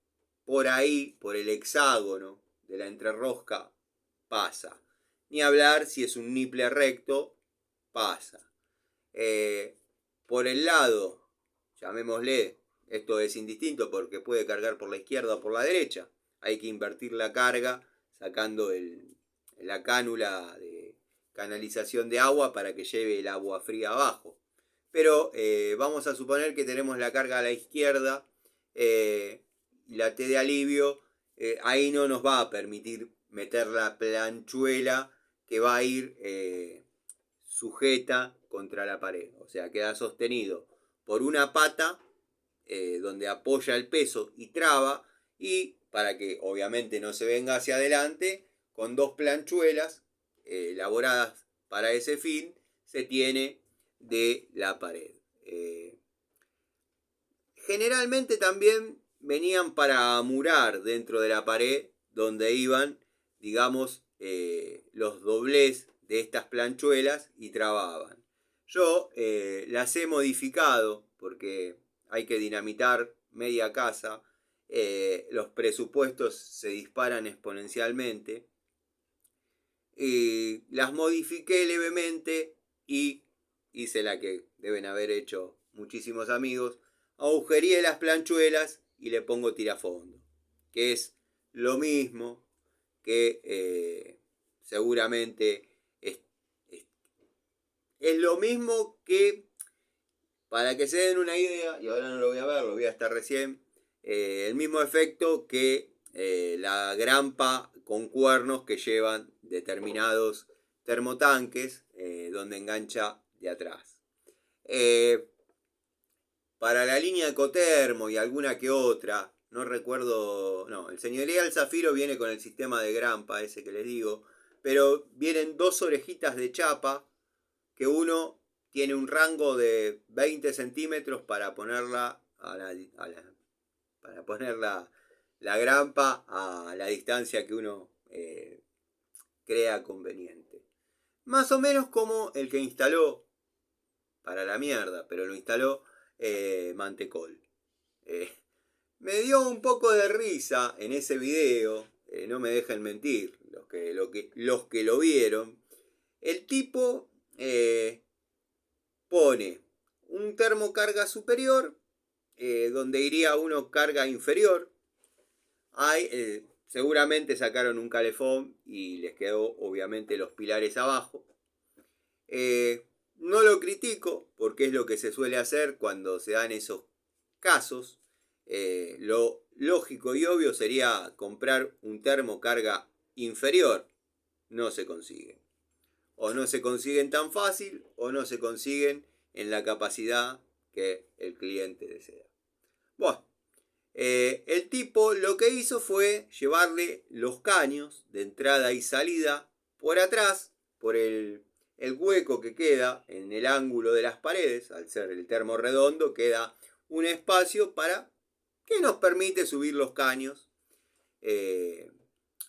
por ahí, por el hexágono de la entrerosca, pasa. Ni hablar si es un niple recto, pasa. Por el lado, llamémosle, esto es indistinto porque puede cargar por la izquierda o por la derecha. Hay que invertir la carga sacando la cánula de canalización de agua para que lleve el agua fría abajo. Pero vamos a suponer que tenemos la carga a la izquierda, la T de alivio, ahí no nos va a permitir meter la planchuela que va a ir sujeta contra la pared. O sea, queda sostenido por una pata donde apoya el peso y traba, y para que obviamente no se venga hacia adelante, con 2 planchuelas elaboradas para ese fin, se tiene de la pared. Generalmente también venían para amurar dentro de la pared donde iban, digamos, los doblez de estas planchuelas y trababan. Yo las he modificado porque hay que dinamitar media casa, los presupuestos se disparan exponencialmente, y las modifiqué levemente y hice la que deben haber hecho muchísimos amigos: agujereé las planchuelas y le pongo tirafondo, que es lo mismo que seguramente es lo mismo que, para que se den una idea, y ahora no lo voy a ver, lo voy a estar recién, el mismo efecto que la grampa con cuernos que llevan determinados termotanques, donde engancha de atrás. para la línea Ecotermo y alguna que otra, no recuerdo, no, el señorial Zafiro viene con el sistema de grampa, ese que les digo, pero vienen dos orejitas de chapa, que uno tiene un rango de 20 centímetros para ponerla para poner la grampa a la distancia que uno crea conveniente. Más o menos como el que instaló para la mierda, pero lo instaló Mantecol. Me dio un poco de risa en ese video, no me dejen mentir los que lo vieron. El tipo pone un termocarga superior, donde iría uno carga inferior. Seguramente sacaron un calefón y les quedó obviamente los pilares abajo. No lo critico porque es lo que se suele hacer cuando se dan esos casos. Lo lógico y obvio sería comprar un termocarga inferior. No se consigue. O no se consiguen tan fácil o no se consiguen en la capacidad que el cliente desea. Bueno, el tipo lo que hizo fue llevarle los caños de entrada y salida por atrás, por el hueco que queda en el ángulo de las paredes. Al ser el termo redondo queda un espacio para que nos permite subir los caños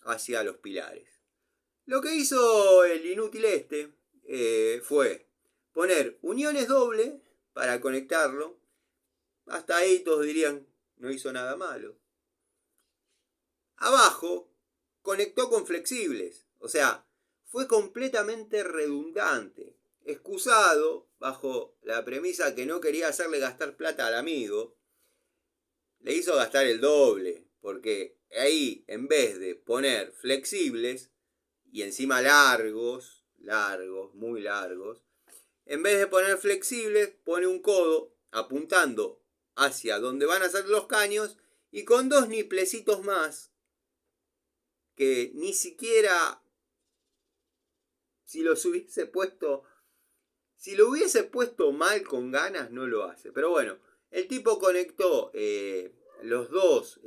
hacia los pilares. Lo que hizo el inútil este fue poner uniones dobles para conectarlo. Hasta ahí todos dirían, no hizo nada malo. Abajo conectó con flexibles, o sea, fue completamente redundante, excusado bajo la premisa que no quería hacerle gastar plata al amigo. Le hizo gastar el doble, porque ahí en vez de poner flexibles y encima largos, muy largos, en vez de poner flexibles pone un codo apuntando hacia donde van a ser los caños y con dos niplecitos más que ni siquiera si lo hubiese puesto mal con ganas no lo hace. Pero bueno, el tipo conectó los dos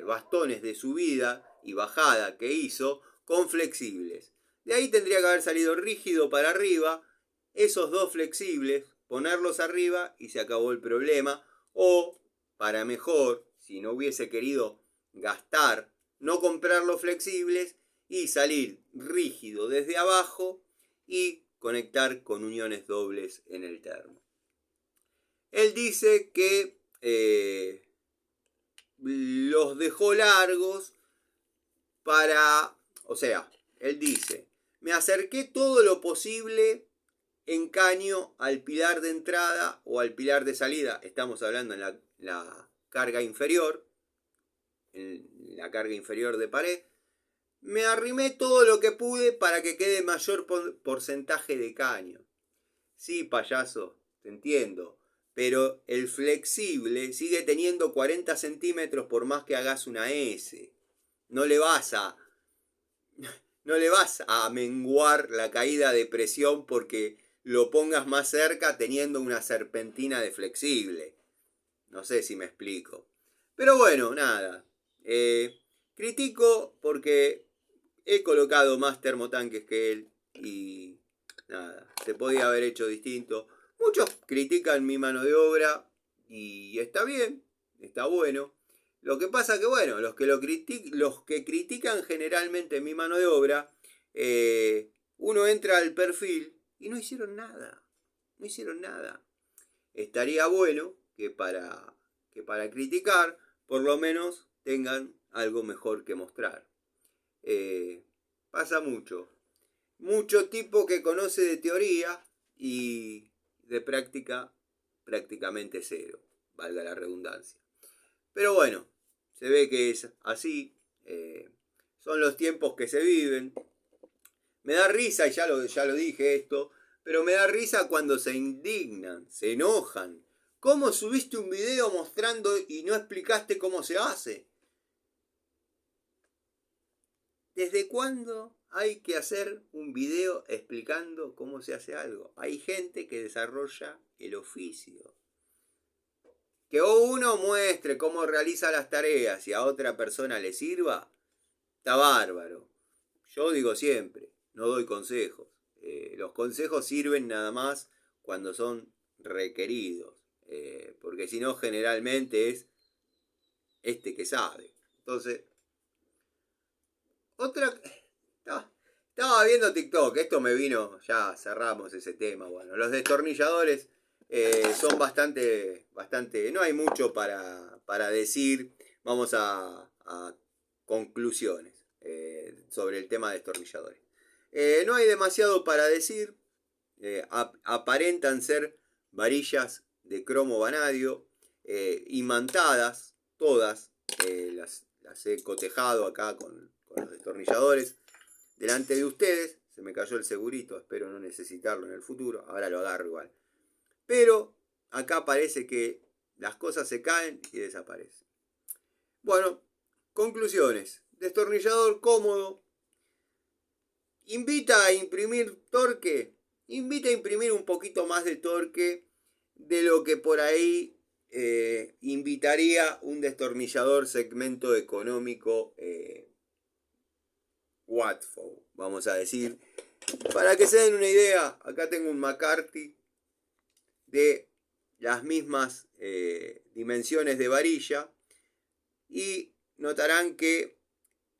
bastones de subida y bajada que hizo con flexibles. De ahí tendría que haber salido rígido para arriba, esos dos flexibles, ponerlos arriba y se acabó el problema. O, para mejor, si no hubiese querido gastar, no comprar los flexibles y salir rígido desde abajo y conectar con uniones dobles en el termo. Él dice que los dejó largos para, o sea, él dice, me acerqué todo lo posible en caño al pilar de entrada o al pilar de salida. Estamos hablando en la carga inferior, en la carga inferior de pared. Me arrimé todo lo que pude para que quede mayor porcentaje de caño. Sí, payaso, te entiendo. Pero el flexible sigue teniendo 40 centímetros por más que hagas una S. No le vas a menguar la caída de presión porque lo pongas más cerca teniendo una serpentina de flexible. No sé si me explico. Pero bueno, nada. Critico porque he colocado más termotanques que él y nada, se podía haber hecho distinto. Muchos critican mi mano de obra y está bien, está bueno. Lo que pasa que bueno, los que critican generalmente mi mano de obra, uno entra al perfil y no hicieron nada. No hicieron nada. Estaría bueno que para criticar, por lo menos tengan algo mejor que mostrar. Pasa mucho. Mucho tipo que conoce de teoría y de práctica prácticamente cero, valga la redundancia. Pero bueno, se ve que es así. Son los tiempos que se viven. Me da risa, y ya lo dije esto, pero me da risa cuando se indignan, se enojan. ¿Cómo subiste un video mostrando y no explicaste cómo se hace? ¿Desde cuándo hay que hacer un video explicando cómo se hace algo? Hay gente que desarrolla el oficio. Que uno muestre cómo realiza las tareas y a otra persona le sirva, está bárbaro. Yo digo siempre, no doy consejos. Los consejos sirven nada más cuando son requeridos. Porque si no, generalmente es este que sabe. Entonces, otra... Estaba viendo TikTok, esto me vino, ya cerramos ese tema. Bueno, los destornilladores son bastante, no hay mucho para decir. Vamos a conclusiones sobre el tema de destornilladores. No hay demasiado para decir. Aparentan ser varillas de cromo vanadio imantadas, todas. Las he cotejado acá con los destornilladores delante de ustedes. Se me cayó el segurito, espero no necesitarlo en el futuro. Ahora lo agarro igual. Pero acá parece que las cosas se caen y desaparecen. Bueno, conclusiones. Destornillador cómodo. Invita a imprimir torque. Invita a imprimir un poquito más de torque de lo que por ahí invitaría un destornillador segmento económico Watford, vamos a decir. Para que se den una idea, acá tengo un McCarthy de las mismas dimensiones de varilla y notarán que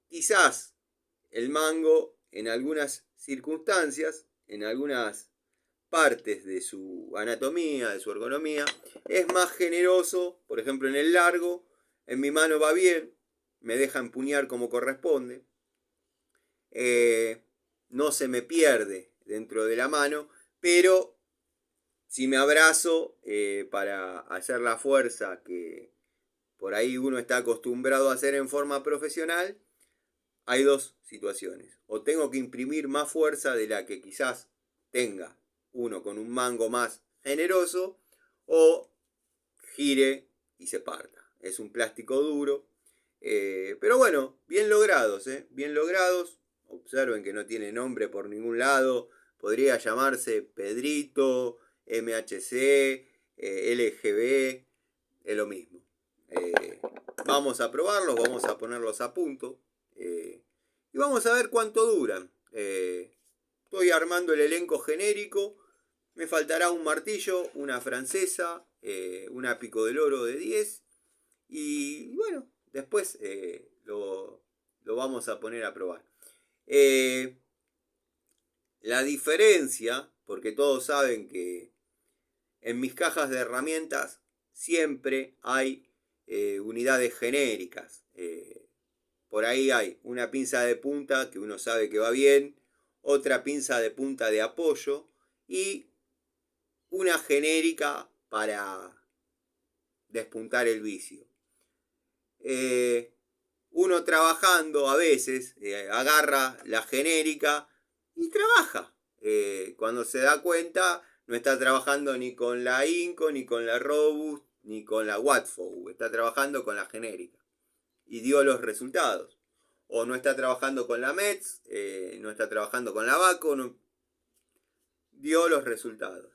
quizás el mango en algunas circunstancias, en algunas partes de su anatomía, de su ergonomía, es más generoso. Por ejemplo, en el largo, en mi mano va bien, me deja empuñar como corresponde. No se me pierde dentro de la mano, pero si me abrazo para hacer la fuerza que por ahí uno está acostumbrado a hacer en forma profesional, hay dos situaciones. O tengo que imprimir más fuerza de la que quizás tenga uno con un mango más generoso, o gire y se parta. Es un plástico duro, pero bueno, bien logrados, bien logrados. Observen que no tiene nombre por ningún lado. Podría llamarse Pedrito, MHC, LGB, es lo mismo. Vamos a probarlos, vamos a ponerlos a punto y vamos a ver cuánto duran. Estoy armando el elenco genérico. Me faltará un martillo, una francesa, una pico del oro de 10 y bueno, después lo vamos a poner a probar. La diferencia, porque todos saben que en mis cajas de herramientas siempre hay unidades genéricas. Por ahí hay una pinza de punta que uno sabe que va bien, otra pinza de punta de apoyo y una genérica para despuntar el vicio. Uno trabajando a veces agarra la genérica y trabaja. Cuando se da cuenta no está trabajando ni con la Inco, ni con la Robust, ni con la Watford. Está trabajando con la genérica y dio los resultados. O no está trabajando con la Metz, no está trabajando con la Baco, no, dio los resultados.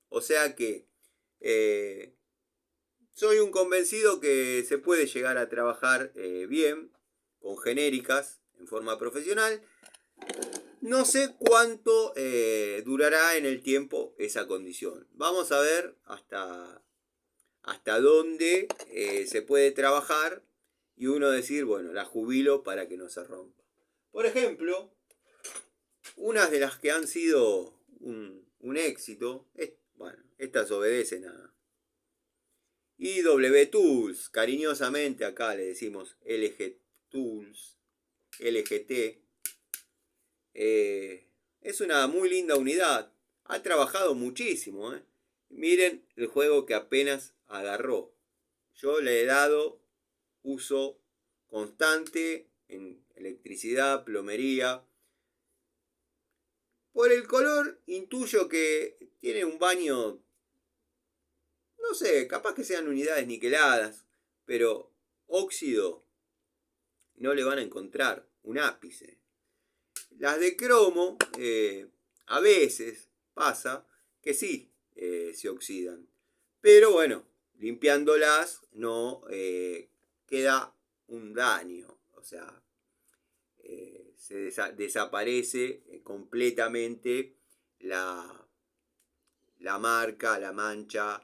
O sea que soy un convencido que se puede llegar a trabajar bien con genéricas en forma profesional. No sé cuánto durará en el tiempo esa condición. Vamos a ver hasta dónde se puede trabajar y uno decir, bueno, la jubilo para que no se rompa. Por ejemplo, unas de las que han sido un éxito, bueno, estas obedecen a IW Tools, cariñosamente acá le decimos LG Tools, LGT. Es una muy linda unidad, ha trabajado muchísimo. Miren el juego que apenas agarró. Yo le he dado uso constante en electricidad, plomería. Por el color intuyo que tiene un baño, no sé, capaz que sean unidades niqueladas, pero óxido no le van a encontrar un ápice. Las de cromo, a veces pasa que sí se oxidan. Pero bueno, limpiándolas no queda un daño, o sea, desaparece completamente la marca, la mancha,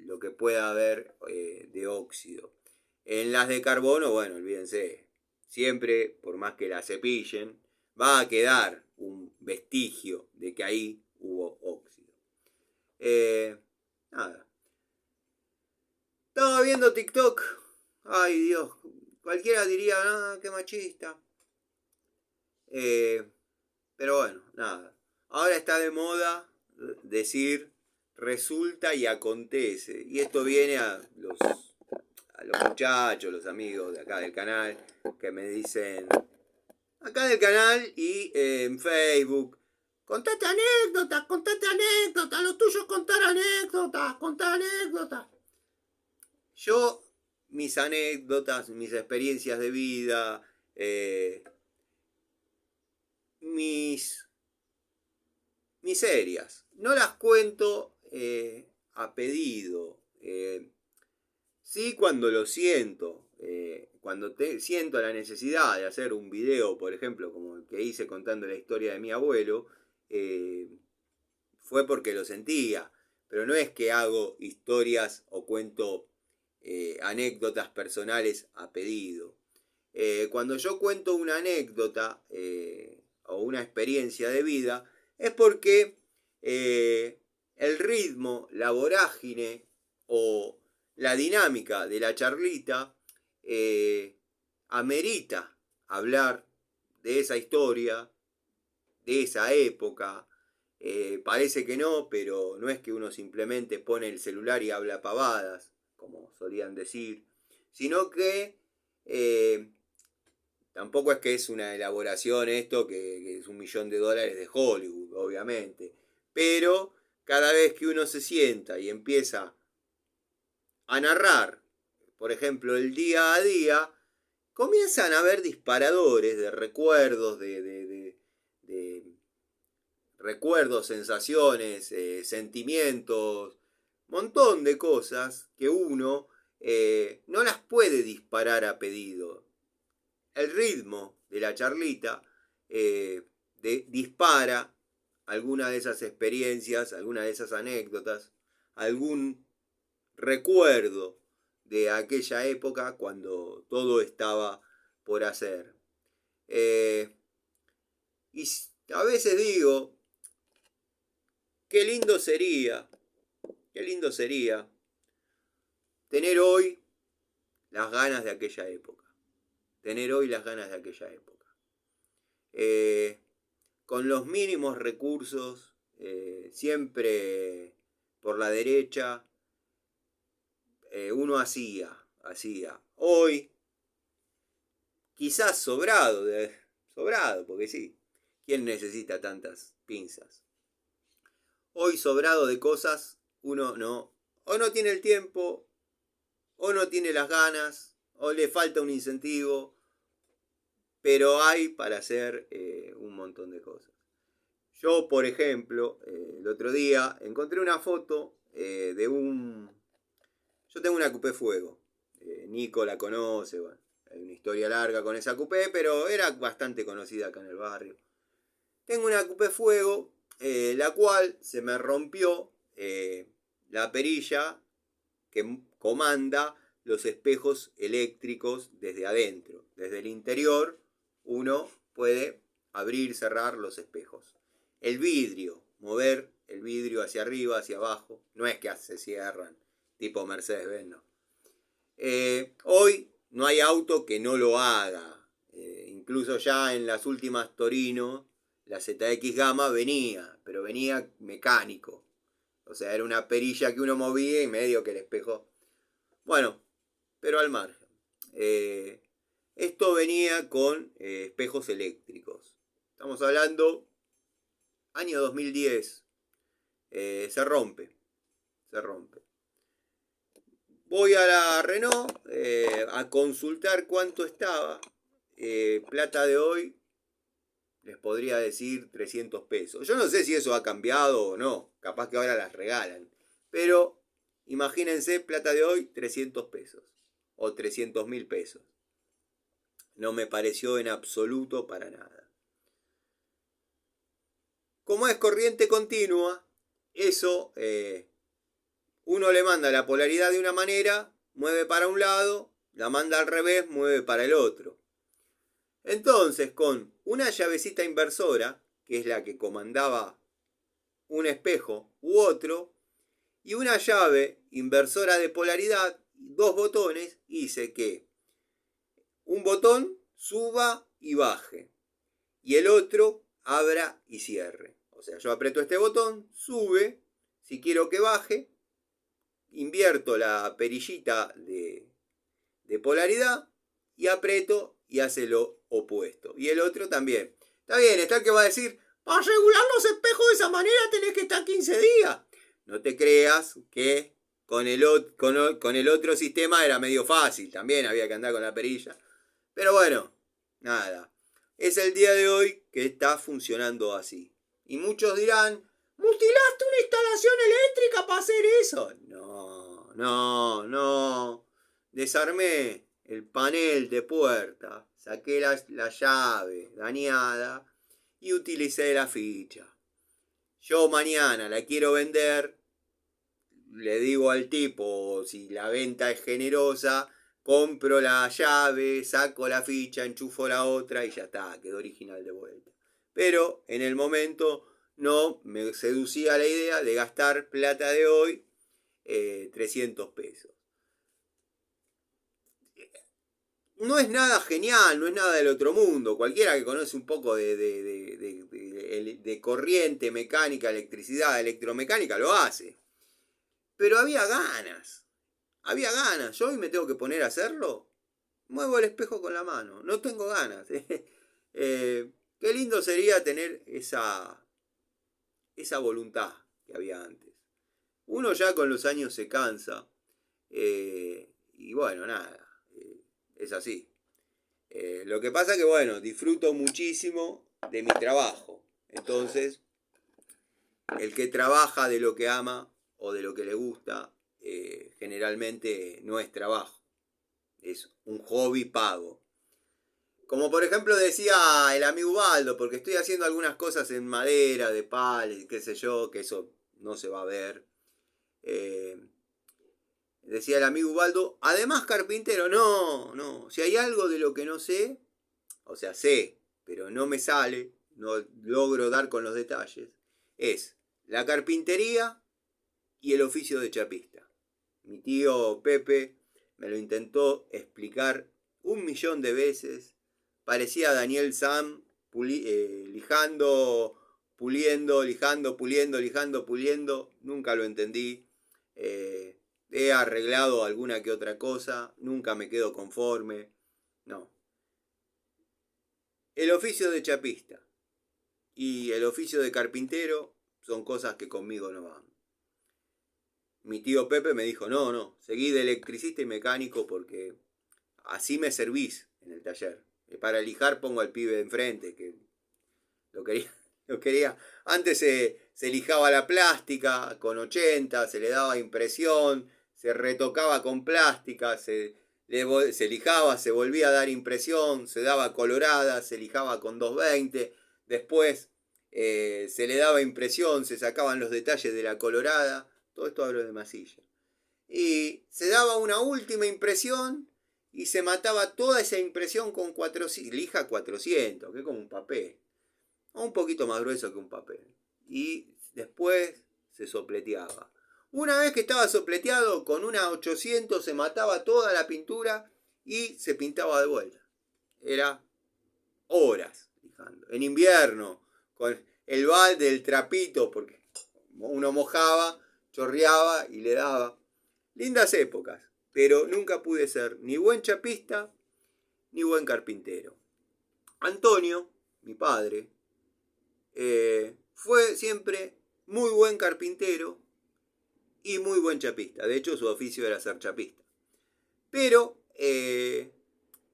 lo que pueda haber de óxido. En las de carbono, bueno, olvídense, siempre, por más que la cepillen, va a quedar un vestigio de que ahí hubo óxido. Nada. Estaba viendo TikTok. Ay, Dios. Cualquiera diría, ah, qué machista. Pero bueno, nada. Ahora está de moda decir resulta y acontece. Y esto viene a los muchachos, los amigos de acá del canal, que me dicen, acá del canal y en Facebook, contate anécdotas, lo tuyo es contar anécdotas. Yo, mis anécdotas, mis experiencias de vida, mis miserias, no las cuento a pedido. Sí, cuando lo siento, cuando siento la necesidad de hacer un video, por ejemplo, como el que hice contando la historia de mi abuelo, fue porque lo sentía. Pero no es que hago historias o cuento anécdotas personales a pedido. Cuando yo cuento una anécdota o una experiencia de vida, es porque el ritmo, la vorágine o la dinámica de la charlita amerita hablar de esa historia, de esa época. Parece que no, pero no es que uno simplemente pone el celular y habla pavadas, como solían decir, sino que tampoco es que es una elaboración esto, que es $1.000.000 de Hollywood, obviamente. Pero cada vez que uno se sienta y empieza a narrar, por ejemplo, el día a día, comienzan a haber disparadores de recuerdos, de recuerdos, sensaciones, sentimientos, montón de cosas que uno no las puede disparar a pedido. El ritmo de la charlita dispara alguna de esas experiencias, alguna de esas anécdotas, algún recuerdo de aquella época cuando todo estaba por hacer. Y a veces digo, qué lindo sería tener hoy las ganas de aquella época. Tener hoy las ganas de aquella época. Con los mínimos recursos, siempre por la derecha, uno hacía. Hoy, quizás sobrado, porque sí, ¿quién necesita tantas pinzas? Hoy sobrado de cosas, uno no, o no tiene el tiempo, o no tiene las ganas, o le falta un incentivo, pero hay para hacer un montón de cosas. Yo, por ejemplo, el otro día encontré una foto de un... Yo tengo una Coupé Fuego. Nico la conoce, bueno, hay una historia larga con esa Coupé, pero era bastante conocida acá en el barrio. Tengo una Coupé Fuego, la cual se me rompió la perilla que comanda los espejos eléctricos desde adentro. Desde el interior uno puede abrir, cerrar los espejos. El vidrio, mover el vidrio hacia arriba, hacia abajo, no es que se cierran, tipo Mercedes-Benz, no. Hoy no hay auto que no lo haga. Incluso ya en las últimas Torino, la ZX Gamma venía, pero venía mecánico. O sea, era una perilla que uno movía y medio que el espejo... Bueno, pero al margen. Esto venía con espejos eléctricos. Estamos hablando año 2010. Se rompe. Voy a la Renault a consultar cuánto estaba. Plata de hoy, les podría decir 300 pesos. Yo no sé si eso ha cambiado o no. Capaz que ahora las regalan. Pero Imagínense, plata de hoy, 300 pesos o 300.000 pesos. No me pareció en absoluto para nada. Como es corriente continua, eso uno le manda la polaridad de una manera, mueve para un lado, la manda al revés, mueve para el otro. Entonces, con una llavecita inversora, que es la que comandaba un espejo u otro, y una llave inversora de polaridad, dos botones, hice que un botón suba y baje, y el otro abra y cierre. O sea, yo aprieto este botón, sube, si quiero que baje, invierto la perillita de polaridad y aprieto y hace lo opuesto. Y el otro también. Está bien, está el que va a decir, para regular los espejos de esa manera tenés que estar 15 días. No te creas que con el otro sistema era medio fácil, también había que andar con la perilla. Pero bueno, nada. Es el día de hoy que está funcionando así. Y muchos dirán, ¿mutilaste una instalación eléctrica para hacer eso? No. Desarmé el panel de puerta, saqué la llave dañada y utilicé la ficha. Yo mañana la quiero vender, le digo al tipo, si la venta es generosa, compro la llave, saco la ficha, enchufo la otra y ya está, quedó original de vuelta. Pero en el momento no me seducía la idea de gastar plata de hoy 300 pesos. No es nada genial, no es nada del otro mundo. Cualquiera que conoce un poco de corriente, mecánica, electricidad, electromecánica, lo hace. Pero había ganas. Había ganas. Yo hoy me tengo que poner a hacerlo. Muevo el espejo con la mano. No tengo ganas. Qué lindo sería tener esa voluntad que había antes. Uno ya con los años se cansa. Y bueno, nada. Es así. Lo que pasa que, bueno, disfruto muchísimo de mi trabajo. Entonces, el que trabaja de lo que ama o de lo que le gusta, generalmente no es trabajo. Es un hobby pago. Como por ejemplo decía el amigo Ubaldo, porque estoy haciendo algunas cosas en madera, de pal, qué sé yo, que eso no se va a ver. Decía el amigo Ubaldo, además carpintero, no. Si hay algo de lo que no sé, o sea, sé, pero no me sale, no logro dar con los detalles, es la carpintería y el oficio de chapista. Mi tío Pepe me lo intentó explicar 1.000.000 de veces. Parecía Daniel Sam lijando, puliendo, lijando, puliendo, lijando, puliendo. Nunca lo entendí. He arreglado alguna que otra cosa. Nunca me quedo conforme. No. El oficio de chapista y el oficio de carpintero son cosas que conmigo no van. Mi tío Pepe me dijo, no, seguí de electricista y mecánico porque así me servís en el taller. Para lijar pongo al pibe de enfrente, que lo quería. Antes se lijaba la plástica con 80, se le daba impresión, se retocaba con plástica, se lijaba, se volvía a dar impresión, se daba colorada, se lijaba con 220, después se le daba impresión, se sacaban los detalles de la colorada, todo esto hablo de masilla. Y se daba una última impresión y se mataba toda esa impresión con 400, lija 400, que es como un papel, o un poquito más grueso que un papel. Y después se sopleteaba. Una vez que estaba sopleteado, con una 800 se mataba toda la pintura y se pintaba de vuelta. Era horas lijando. En invierno, con el balde, el trapito, porque uno mojaba, chorreaba y le daba. Lindas épocas, pero nunca pude ser ni buen chapista ni buen carpintero. Antonio, mi padre, fue siempre muy buen carpintero y muy buen chapista. De hecho, su oficio era ser chapista. Pero,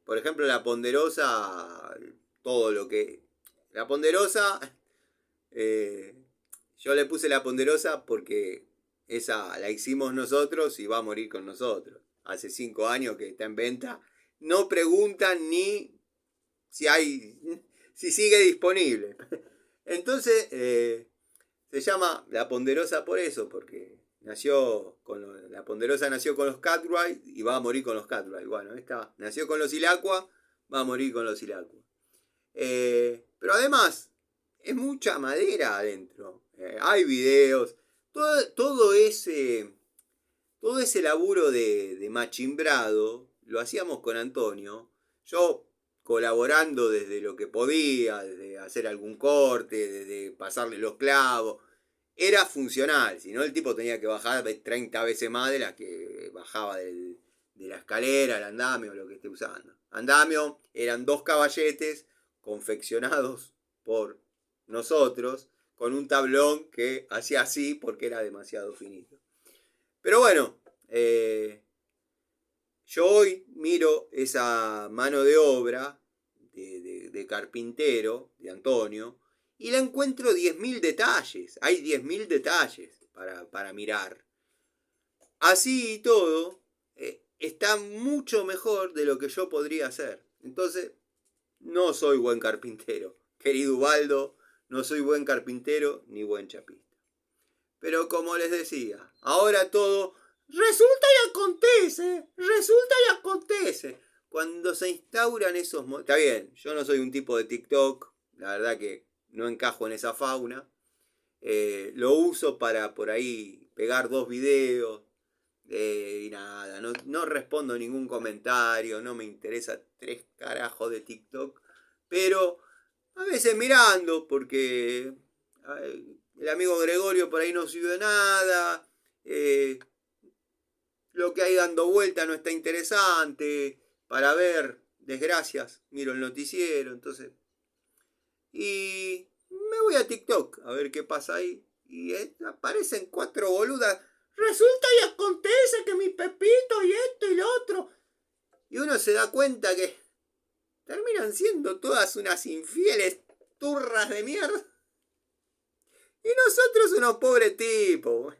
por ejemplo, la ponderosa, todo lo que... La ponderosa, yo le puse la ponderosa porque esa la hicimos nosotros y va a morir con nosotros. Hace 5 años que está en venta. No preguntan ni si sigue disponible. Entonces, se llama La Ponderosa por eso, porque la Ponderosa nació con los Cartwright y va a morir con los Cartwright. Bueno, esta nació con los Silacqua, va a morir con los Silacqua. Pero además, es mucha madera adentro. Hay videos. Todo ese laburo de machimbrado lo hacíamos con Antonio. Yo colaborando desde lo que podía, desde hacer algún corte, desde pasarle los clavos. Era funcional, si no el tipo tenía que bajar 30 veces más de la que bajaba de la escalera, el andamio, lo que esté usando. Andamio eran 2 caballetes confeccionados por nosotros, con un tablón que hacía así porque era demasiado finito. Pero bueno, yo hoy miro esa mano de obra de carpintero, de Antonio, y le encuentro 10.000 detalles. Hay 10.000 detalles para mirar. Así y todo, está mucho mejor de lo que yo podría hacer. Entonces, no soy buen carpintero. Querido Ubaldo, no soy buen carpintero ni buen chapista. Pero como les decía, ahora todo resulta y acontece. Cuando se instauran esos... Está bien, yo no soy un tipo de TikTok, la verdad que no encajo en esa fauna. Lo uso para por ahí pegar 2 videos y nada, no respondo ningún comentario, no me interesa 3 carajos de TikTok, pero a veces mirando porque el amigo Gregorio por ahí no sube nada, lo que hay dando vuelta no está interesante, para ver desgracias miro el noticiero, entonces... Y me voy a TikTok a ver qué pasa ahí. Y aparecen 4 boludas. Resulta y acontece que mi Pepito y esto y lo otro. Y uno se da cuenta que terminan siendo todas unas infieles turras de mierda. Y nosotros unos pobres tipos.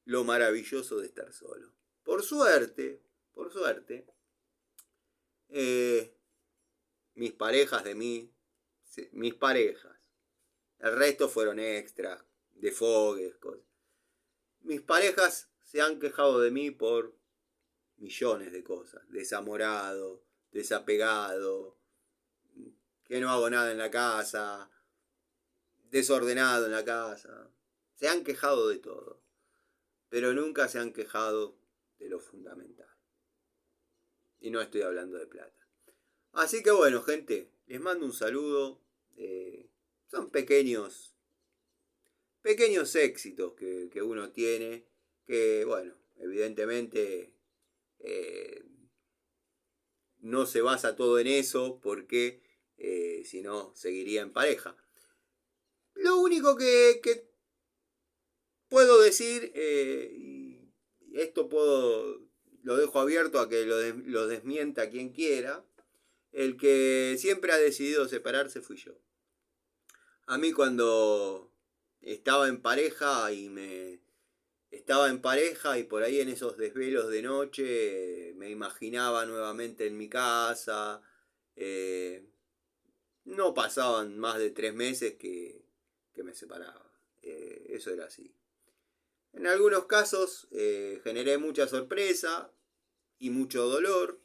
Lo maravilloso de estar solo. Por suerte, mis parejas de mí, mis parejas, el resto fueron extras, defogues, cosas. Mis parejas se han quejado de mí por millones de cosas. Desamorado, desapegado, que no hago nada en la casa, desordenado en la casa. Se han quejado de todo, pero nunca se han quejado de lo fundamental. Y no estoy hablando de plata. Así que bueno, gente, les mando un saludo. Son pequeños éxitos que uno tiene, que bueno, evidentemente no se basa todo en eso, porque si no seguiría en pareja. Lo único que puedo decir, y esto lo dejo abierto a que lo desmienta quien quiera, el que siempre ha decidido separarse fui yo. A mí cuando estaba en pareja y por ahí en esos desvelos de noche me imaginaba nuevamente en mi casa. No pasaban más de 3 meses que me separaba. Eso era así. En algunos casos generé mucha sorpresa y mucho dolor.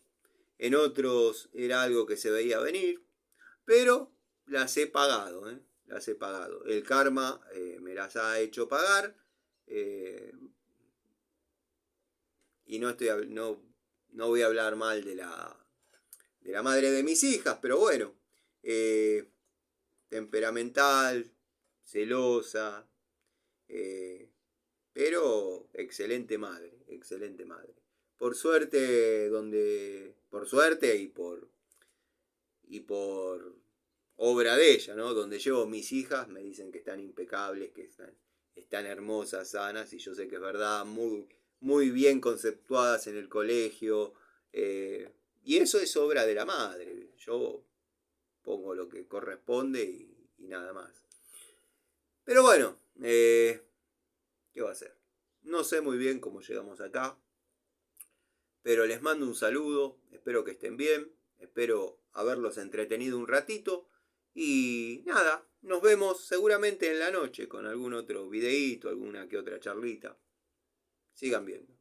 En otros era algo que se veía venir. Pero las he pagado, las he pagado. El karma me las ha hecho pagar. Y no voy a hablar mal de la madre de mis hijas, pero bueno, temperamental, celosa, pero excelente madre. Por suerte y por obra de ella, ¿no? Donde llevo mis hijas me dicen que están impecables, que están hermosas, sanas, y yo sé que es verdad, muy bien conceptuadas en el colegio, y eso es obra de la madre. Yo pongo lo que corresponde y nada más. Pero bueno, ¿Qué va a ser? No sé muy bien cómo llegamos acá, pero les mando un saludo, espero que estén bien, espero haberlos entretenido un ratito y nada, nos vemos seguramente en la noche con algún otro videíto, alguna que otra charlita. Sigan viendo.